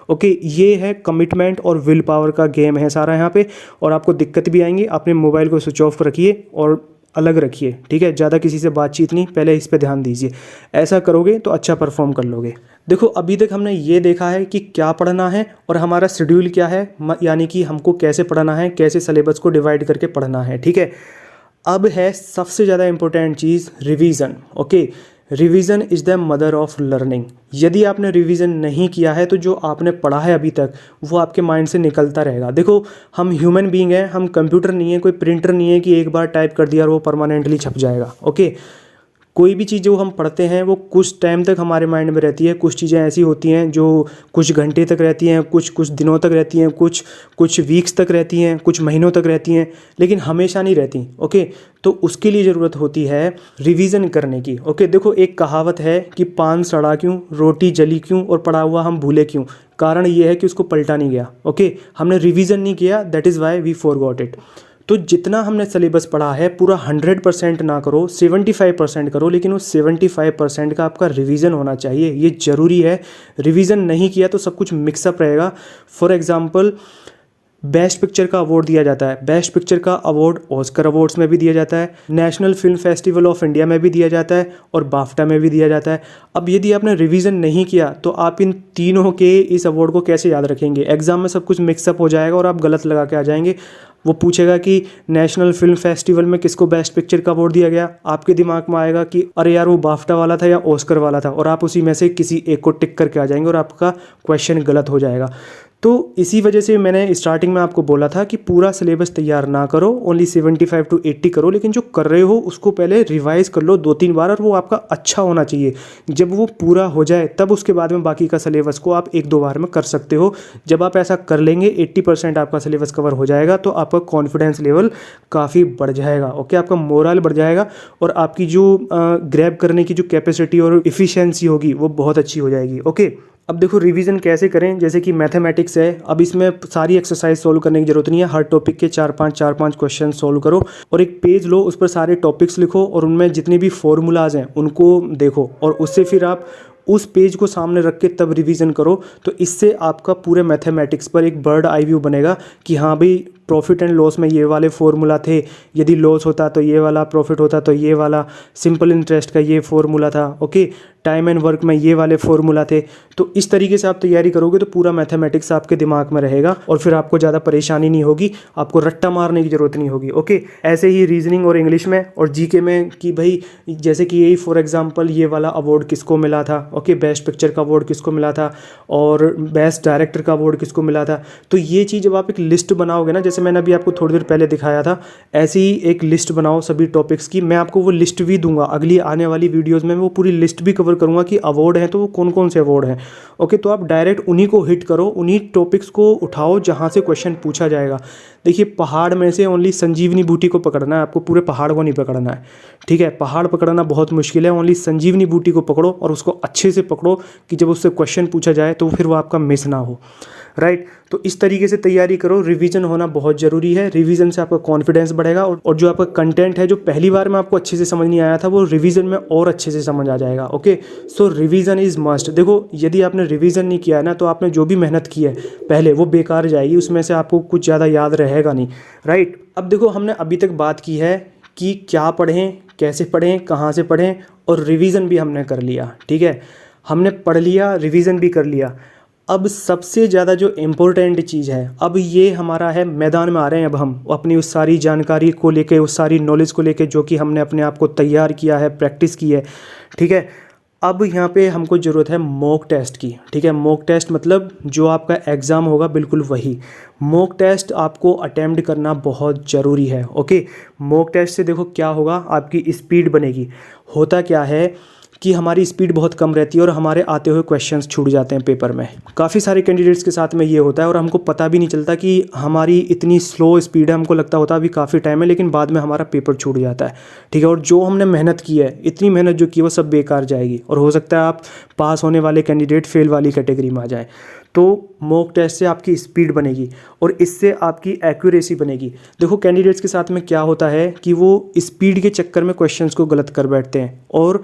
ओके, ये है कमिटमेंट और विल पावर का गेम है सारा यहाँ पे, और आपको दिक्कत भी आएंगी। अपने मोबाइल को स्विच ऑफ रखिए और अलग रखिए, ठीक है, ज़्यादा किसी से बातचीत नहीं, पहले इस पे ध्यान दीजिए। ऐसा करोगे तो अच्छा परफॉर्म कर लोगे। देखो अभी तक हमने ये देखा है कि क्या पढ़ना है और हमारा शेड्यूल क्या है, यानी कि हमको कैसे पढ़ना है, कैसे सिलेबस को डिवाइड करके पढ़ना है, ठीक है। अब है सबसे ज़्यादा important cheese, revision. Okay, revision is the mother of learning. यदि आपने रिवीजन नहीं किया है तो जो आपने पढ़ा है अभी तक वो आपके माइंड से निकलता रहेगा। देखो हम ह्यूमन बीइंग हैं, हम कंप्यूटर नहीं है, कोई प्रिंटर नहीं है कि एक बार टाइप कर दिया और वो परमानेंटली छप जाएगा। ओके, कोई भी चीज़ जो हम पढ़ते हैं वो कुछ टाइम तक हमारे माइंड में रहती है। कुछ चीज़ें ऐसी होती हैं जो कुछ घंटे तक रहती हैं, कुछ दिनों तक रहती हैं, कुछ वीक्स तक रहती हैं, कुछ महीनों तक रहती हैं, लेकिन हमेशा नहीं रहती। ओके, तो उसके लिए ज़रूरत होती है रिवीजन करने की। ओके, देखो एक कहावत है कि पान सड़ा क्यों, रोटी जली क्यों और पड़ा हुआ हम भूले क्यों। कारण ये है कि उसको पलटा नहीं गया। ओके, हमने रिवीजन नहीं किया, that is why we forgot it. तो जितना हमने सिलेबस पढ़ा है पूरा 100% ना करो, 75% करो, लेकिन उस 75% का आपका रिवीजन होना चाहिए, ये ज़रूरी है। रिवीजन नहीं किया तो सब कुछ मिक्सअप रहेगा। फॉर एग्जांपल बेस्ट पिक्चर का अवार्ड दिया जाता है, बेस्ट पिक्चर का अवार्ड ऑस्कर अवार्ड्स में भी दिया जाता है, national film festival of India में भी दिया जाता है और बाफ्टा में भी दिया जाता है। अब यदि आपने रिवीजन नहीं किया तो आप इन तीनों के इस अवार्ड को कैसे याद रखेंगे। एग्जाम में सब कुछ मिक्सअप हो जाएगा और आप गलत लगा के आ जाएंगे। वो पूछेगा कि नेशनल फिल्म फेस्टिवल में किसको बेस्ट पिक्चर का अवार्ड दिया गया, आपके दिमाग में आएगा कि अरे यार वो बाफ्टा वाला था या ऑस्कर वाला था, और आप उसी में से किसी एक को टिक करके आ जाएंगे और आपका क्वेश्चन गलत हो जाएगा। तो इसी वजह से मैंने स्टार्टिंग में आपको बोला था कि पूरा सिलेबस तैयार ना करो, ओनली 75 to 80 करो, लेकिन जो कर रहे हो उसको पहले रिवाइज कर लो 2-3 बार, और वो आपका अच्छा होना चाहिए। जब वो पूरा हो जाए तब उसके बाद में बाकी का सिलेबस को आप 1-2 बार में कर सकते हो। जब आप ऐसा कर लेंगे 80% आपका सिलेबस कवर हो जाएगा तो आपका कॉन्फिडेंस लेवल काफ़ी बढ़ जाएगा। ओके, आपका मोरल बढ़ जाएगा और आपकी जो ग्रैब करने की जो कैपेसिटी और इफ़िशियंसी होगी वो बहुत अच्छी हो जाएगी। ओके, अब देखो रिवीजन कैसे करें। जैसे कि मैथमेटिक्स है, अब इसमें सारी एक्सरसाइज सोल्व करने की जरूरत नहीं है। हर टॉपिक के 4-5 क्वेश्चन सोल्व करो और एक पेज लो, उस पर सारे टॉपिक्स लिखो और उनमें जितने भी फॉर्मूलाज हैं उनको देखो, और उससे फिर आप उस पेज को सामने रख के तब रिवीजन करो। तो इससे आपका पूरे मैथमेटिक्स पर एक बर्ड आई व्यू बनेगा कि हाँ भाई प्रॉफिट एंड लॉस में ये वाले फॉर्मूला थे, यदि लॉस होता तो ये वाला, प्रॉफिट होता तो ये वाला, सिंपल इंटरेस्ट का ये फॉर्मूला था। ओके, टाइम एंड वर्क में ये वाले फॉर्मूला थे। तो इस तरीके से आप तैयारी करोगे तो पूरा मैथमेटिक्स आपके दिमाग में रहेगा और फिर आपको ज़्यादा परेशानी नहीं होगी, आपको रट्टा मारने की ज़रूरत नहीं होगी। ओके, ऐसे ही रीजनिंग और इंग्लिश में और जीके में कि भाई जैसे कि यही फॉर एग्जांपल ये वाला अवार्ड किसको मिला था। ओके, बेस्ट पिक्चर का अवार्ड किसको मिला था और बेस्ट डायरेक्टर का अवार्ड किसको मिला था। तो ये चीज़ जब आप एक लिस्ट बनाओगे ना, जैसे मैंने अभी आपको थोड़ी देर पहले दिखाया था, ऐसी ही एक लिस्ट बनाओ सभी टॉपिक्स की। मैं आपको वो लिस्ट भी दूंगा अगली आने वाली वीडियोस में, वो पूरी लिस्ट भी कवर करूंगा कि अवार्ड हैं तो वो कौन कौन से अवार्ड हैं। ओके, तो आप डायरेक्ट उन्हीं को हिट करो, उन्हीं टॉपिक्स को उठाओ जहां से क्वेश्चन पूछा जाएगा। देखिए पहाड़ में से ओनली संजीवनी बूटी को पकड़ना है, आपको पूरे पहाड़ को नहीं पकड़ना है। ठीक है, पहाड़ पकड़ना बहुत मुश्किल है, ओनली संजीवनी बूटी को पकड़ो और उसको अच्छे से पकड़ो कि जब उससे क्वेश्चन पूछा जाए तो फिर वो आपका मिस ना हो। राइट, तो इस तरीके से तैयारी करो। रिवीजन होना बहुत ज़रूरी है, रिवीजन से आपका कॉन्फिडेंस बढ़ेगा और जो आपका कंटेंट है जो पहली बार में आपको अच्छे से समझ नहीं आया था वो रिवीजन में और अच्छे से समझ आ जाएगा। Okay, so revision is must. देखो यदि आपने रिवीजन नहीं किया है ना तो आपने जो भी मेहनत की है पहले वो बेकार जाएगी, उसमें से आपको कुछ ज़्यादा याद रहेगा नहीं। राइट, अब देखो हमने अभी तक बात की है कि क्या पढ़ें, कैसे पढ़ें, कहाँ से पढ़ें, और रिवीजन भी हमने कर लिया। ठीक है, हमने पढ़ लिया, रिवीजन भी कर लिया। अब सबसे ज़्यादा जो इम्पोर्टेंट चीज़ है, अब ये हमारा है, मैदान में आ रहे हैं अब हम अपनी उस सारी जानकारी को लेके, उस सारी नॉलेज को लेके जो कि हमने अपने आप को तैयार किया है, प्रैक्टिस की है। ठीक है, अब यहाँ पे हमको ज़रूरत है मॉक टेस्ट की, ठीक है। मॉक टेस्ट मतलब जो आपका एग्ज़ाम होगा बिल्कुल वही। मॉक टेस्ट आपको अटेम्प्ट करना बहुत ज़रूरी है, ओके। मॉक टेस्ट से देखो क्या होगा, आपकी स्पीड बनेगी। होता क्या है कि हमारी स्पीड बहुत कम रहती है और हमारे आते हुए क्वेश्चंस छूट जाते हैं पेपर में। काफ़ी सारे कैंडिडेट्स के साथ में ये होता है और हमको पता भी नहीं चलता कि हमारी इतनी स्लो स्पीड है, हमको लगता होता है अभी काफ़ी टाइम है, लेकिन बाद में हमारा पेपर छूट जाता है, ठीक है। और जो हमने मेहनत की है, इतनी मेहनत जो की वो सब बेकार जाएगी और हो सकता है आप पास होने वाले कैंडिडेट फेल वाली कैटेगरी में आ जाएँ। तो मॉक टेस्ट से आपकी स्पीड बनेगी और इससे आपकी एक्यूरेसी बनेगी। देखो कैंडिडेट्स के साथ में क्या होता है कि वो स्पीड के चक्कर में क्वेश्चंस को गलत कर बैठते हैं और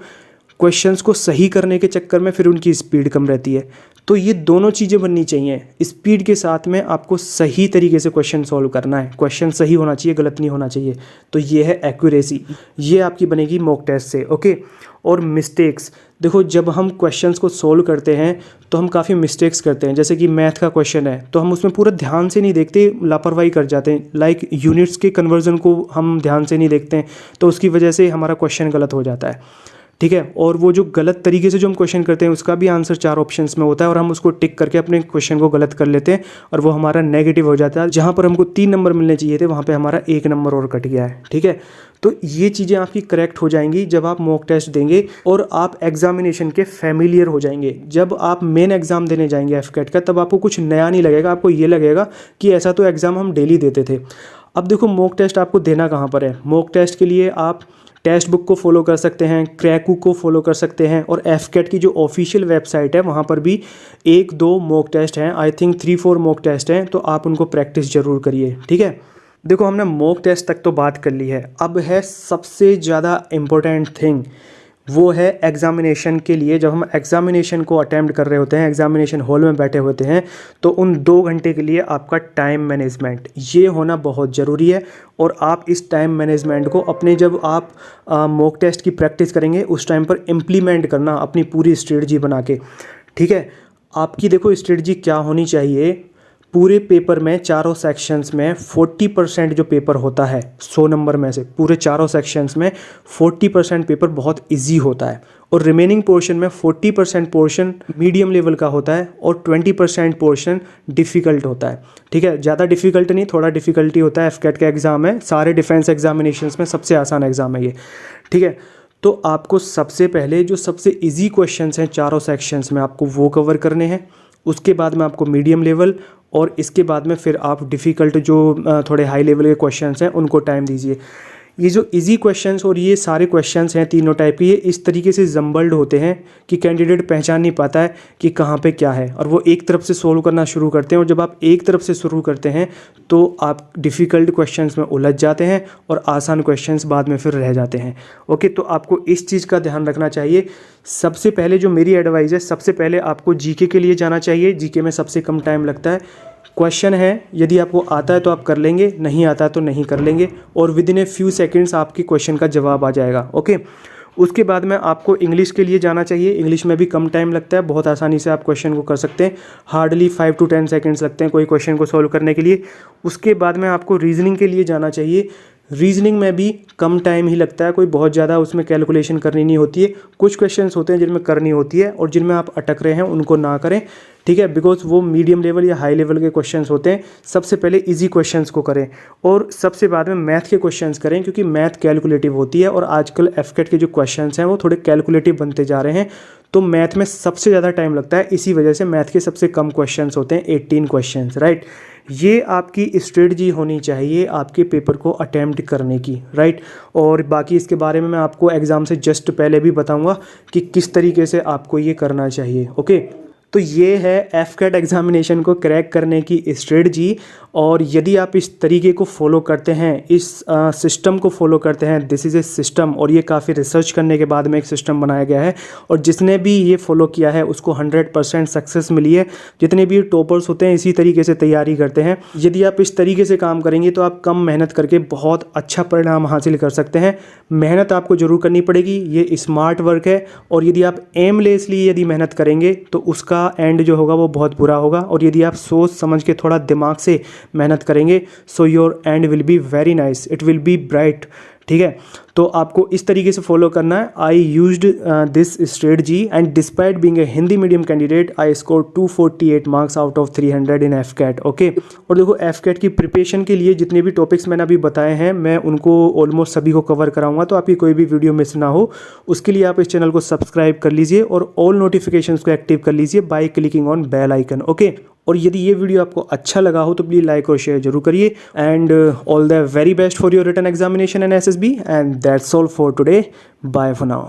क्वेश्चंस को सही करने के चक्कर में फिर उनकी स्पीड कम रहती है। तो ये दोनों चीज़ें बननी चाहिए। स्पीड के साथ में आपको सही तरीके से क्वेश्चन सॉल्व करना है, क्वेश्चन सही होना चाहिए, गलत नहीं होना चाहिए। तो ये है एक्यूरेसी, ये आपकी बनेगी मॉक टेस्ट से, ओके। और मिस्टेक्स, देखो जब हम क्वेश्चंस को सॉल्व करते हैं तो हम काफ़ी मिस्टेक्स करते हैं। जैसे कि मैथ का क्वेश्चन है तो हम उसमें पूरा ध्यान से नहीं देखते, लापरवाही कर जाते हैं। लाइक यूनिट्स के कन्वर्जन को हम ध्यान से नहीं देखते हैं, तो उसकी वजह से हमारा क्वेश्चन गलत हो जाता है, ठीक है। और वो जो गलत तरीके से जो हम क्वेश्चन करते हैं उसका भी आंसर 4 ऑप्शंस में होता है और हम उसको टिक करके अपने क्वेश्चन को गलत कर लेते हैं और वो हमारा नेगेटिव हो जाता है। जहाँ पर हमको 3 नंबर मिलने चाहिए थे वहाँ पे हमारा 1 नंबर और कट गया है, ठीक है। तो ये चीज़ें आपकी करेक्ट हो जाएंगी जब आप मॉक टेस्ट देंगे और आप एग्जामिनेशन के फैमिलियर हो जाएंगे। जब आप मेन एग्जाम देने जाएंगे एफकेट का, तब आपको कुछ नया नहीं लगेगा, आपको ये लगेगा कि ऐसा तो एग्ज़ाम हम डेली देते थे। अब देखो मॉक टेस्ट आपको देना कहाँ पर है। मॉक टेस्ट के लिए आप टेक्स्ट बुक को फॉलो कर सकते हैं, क्रैकू को फॉलो कर सकते हैं और एफकेट की जो ऑफिशियल वेबसाइट है वहाँ पर भी 1-2 मॉक टेस्ट हैं, आई थिंक 3-4 मॉक टेस्ट हैं, तो आप उनको प्रैक्टिस ज़रूर करिए, ठीक है। देखो हमने मॉक टेस्ट तक तो बात कर ली है, अब है सबसे ज़्यादा इम्पोर्टेंट थिंग, वो है एग्ज़ामिनेशन के लिए। जब हम एग्ज़ामिनेशन को अटेम्प्ट कर रहे होते हैं, एग्ज़ामिनेशन हॉल में बैठे होते हैं, तो उन 2 घंटे के लिए आपका टाइम मैनेजमेंट ये होना बहुत ज़रूरी है। और आप इस टाइम मैनेजमेंट को अपने जब आप मॉक टेस्ट की प्रैक्टिस करेंगे उस टाइम पर इम्प्लीमेंट करना अपनी पूरी स्ट्रेटजी बना के, ठीक है। आपकी देखो स्ट्रेटजी क्या होनी चाहिए, पूरे पेपर में चारों सेक्शंस में 40% जो पेपर होता है 100 नंबर में से, पूरे चारों सेक्शंस में 40% पेपर बहुत इजी होता है और रिमेनिंग पोर्शन में 40% पोर्शन मीडियम लेवल का होता है और 20% पोर्शन डिफ़िकल्ट होता है, ठीक है। ज़्यादा डिफ़िकल्ट नहीं, थोड़ा डिफ़िकल्टी होता है। एफकेट का एग्ज़ाम है, सारे डिफेंस एग्जामिनेशंस में सबसे आसान एग्ज़ाम है ये, ठीक है। तो आपको सबसे पहले जो सबसे ईजी क्वेश्चंस हैं चारों सेक्शंस में आपको वो कवर करने हैं। उसके बाद में आपको मीडियम लेवल और इसके बाद में फिर आप डिफ़िकल्ट जो थोड़े हाई लेवल के क्वेश्चंस हैं उनको टाइम दीजिए। ये जो इजी क्वेश्चंस और ये सारे क्वेश्चंस हैं तीनों टाइप के, ये इस तरीके से जम्बल्ड होते हैं कि कैंडिडेट पहचान नहीं पाता है कि कहाँ पे क्या है और वो एक तरफ से सोल्व करना शुरू करते हैं। और जब आप एक तरफ से शुरू करते हैं तो आप डिफ़िकल्ट क्वेश्चंस में उलझ जाते हैं और आसान क्वेश्चंस बाद में फिर रह जाते हैं, ओके। तो आपको इस चीज़ का ध्यान रखना चाहिए। सबसे पहले जो मेरी एडवाइस है, सबसे पहले आपको जीके के लिए जाना चाहिए। जीके में सबसे कम टाइम लगता है। क्वेश्चन है, यदि आपको आता है तो आप कर लेंगे, नहीं आता तो नहीं कर लेंगे और with in a few seconds आपके क्वेश्चन का जवाब आ जाएगा, ओके। उसके बाद में आपको इंग्लिश के लिए जाना चाहिए। इंग्लिश में भी कम टाइम लगता है, बहुत आसानी से आप क्वेश्चन को कर सकते हैं। हार्डली 5 to 10 सेकंड्स लगते हैं कोई क्वेश्चन को सॉल्व करने के लिए। उसके बाद में आपको रीजनिंग के लिए जाना चाहिए। रीजनिंग में भी कम टाइम ही लगता है, कोई बहुत ज़्यादा उसमें कैलकुलेशन करनी नहीं होती है। कुछ क्वेश्चंस होते हैं जिनमें करनी होती है और जिनमें आप अटक रहे हैं उनको ना करें, ठीक है, बिकॉज वो मीडियम लेवल या हाई लेवल के क्वेश्चंस होते हैं। सबसे पहले इजी क्वेश्चंस को करें और सबसे बाद में मैथ के क्वेश्चंस करें, क्योंकि मैथ कैलकुलेटिव होती है और आजकल एफकेट के जो क्वेश्चंस हैं वो थोड़े कैलकुलेटिव बनते जा रहे हैं। तो मैथ में सबसे ज़्यादा टाइम लगता है, इसी वजह से मैथ के सबसे कम क्वेश्चंस होते हैं, 18 क्वेश्चंस, राइट। ये आपकी स्ट्रेटजी होनी चाहिए आपके पेपर को अटेम्प्ट करने की, राइट। और बाकी इसके बारे में मैं आपको एग्ज़ाम से जस्ट पहले भी बताऊंगा कि किस तरीके से आपको ये करना चाहिए, ओके। तो ये है एफकेट एग्जामिनेशन को क्रैक करने की स्ट्रेटजी। और यदि आप इस तरीके को फॉलो करते हैं, इस सिस्टम को फॉलो करते हैं, दिस इज़ ए सिस्टम, और ये काफ़ी रिसर्च करने के बाद में एक सिस्टम बनाया गया है और जिसने भी ये फॉलो किया है उसको 100% सक्सेस मिली है। जितने भी टॉपर्स होते हैं इसी तरीके से तैयारी करते हैं। यदि आप इस तरीके से काम करेंगे तो आप कम मेहनत करके बहुत अच्छा परिणाम हासिल कर सकते हैं। मेहनत आपको ज़रूर करनी पड़ेगी, ये स्मार्ट वर्क है। और यदि आप एमलेसली यदि मेहनत करेंगे तो उसका एंड जो होगा वो बहुत बुरा होगा। और यदि आप सोच समझ के थोड़ा दिमाग से मेहनत करेंगे, so your and will be very nice, it will be bright, ठीक है। तो आपको इस तरीके से फॉलो करना है। I used this strategy and despite being a Hindi medium candidate I score 248 marks out of 300 in AFCAT. Okay, और देखो एफकैट की प्रिपरेशन के लिए जितने भी टॉपिक्स मैंने अभी बताए हैं मैं उनको ऑलमोस्ट सभी को कवर कराऊंगा, तो आपकी कोई भी वीडियो मिस ना हो उसके लिए आप इस चैनल को सब्सक्राइब कर लीजिए और ऑल नोटिफिकेशंस को एक्टिव कर लीजिए by clicking on bell icon. Okay, और यदि ये वीडियो आपको अच्छा लगा हो तो प्लीज़ लाइक और शेयर जरूर करिए। And all the very best for your written examination and SSB, and that's all for today. Bye for now.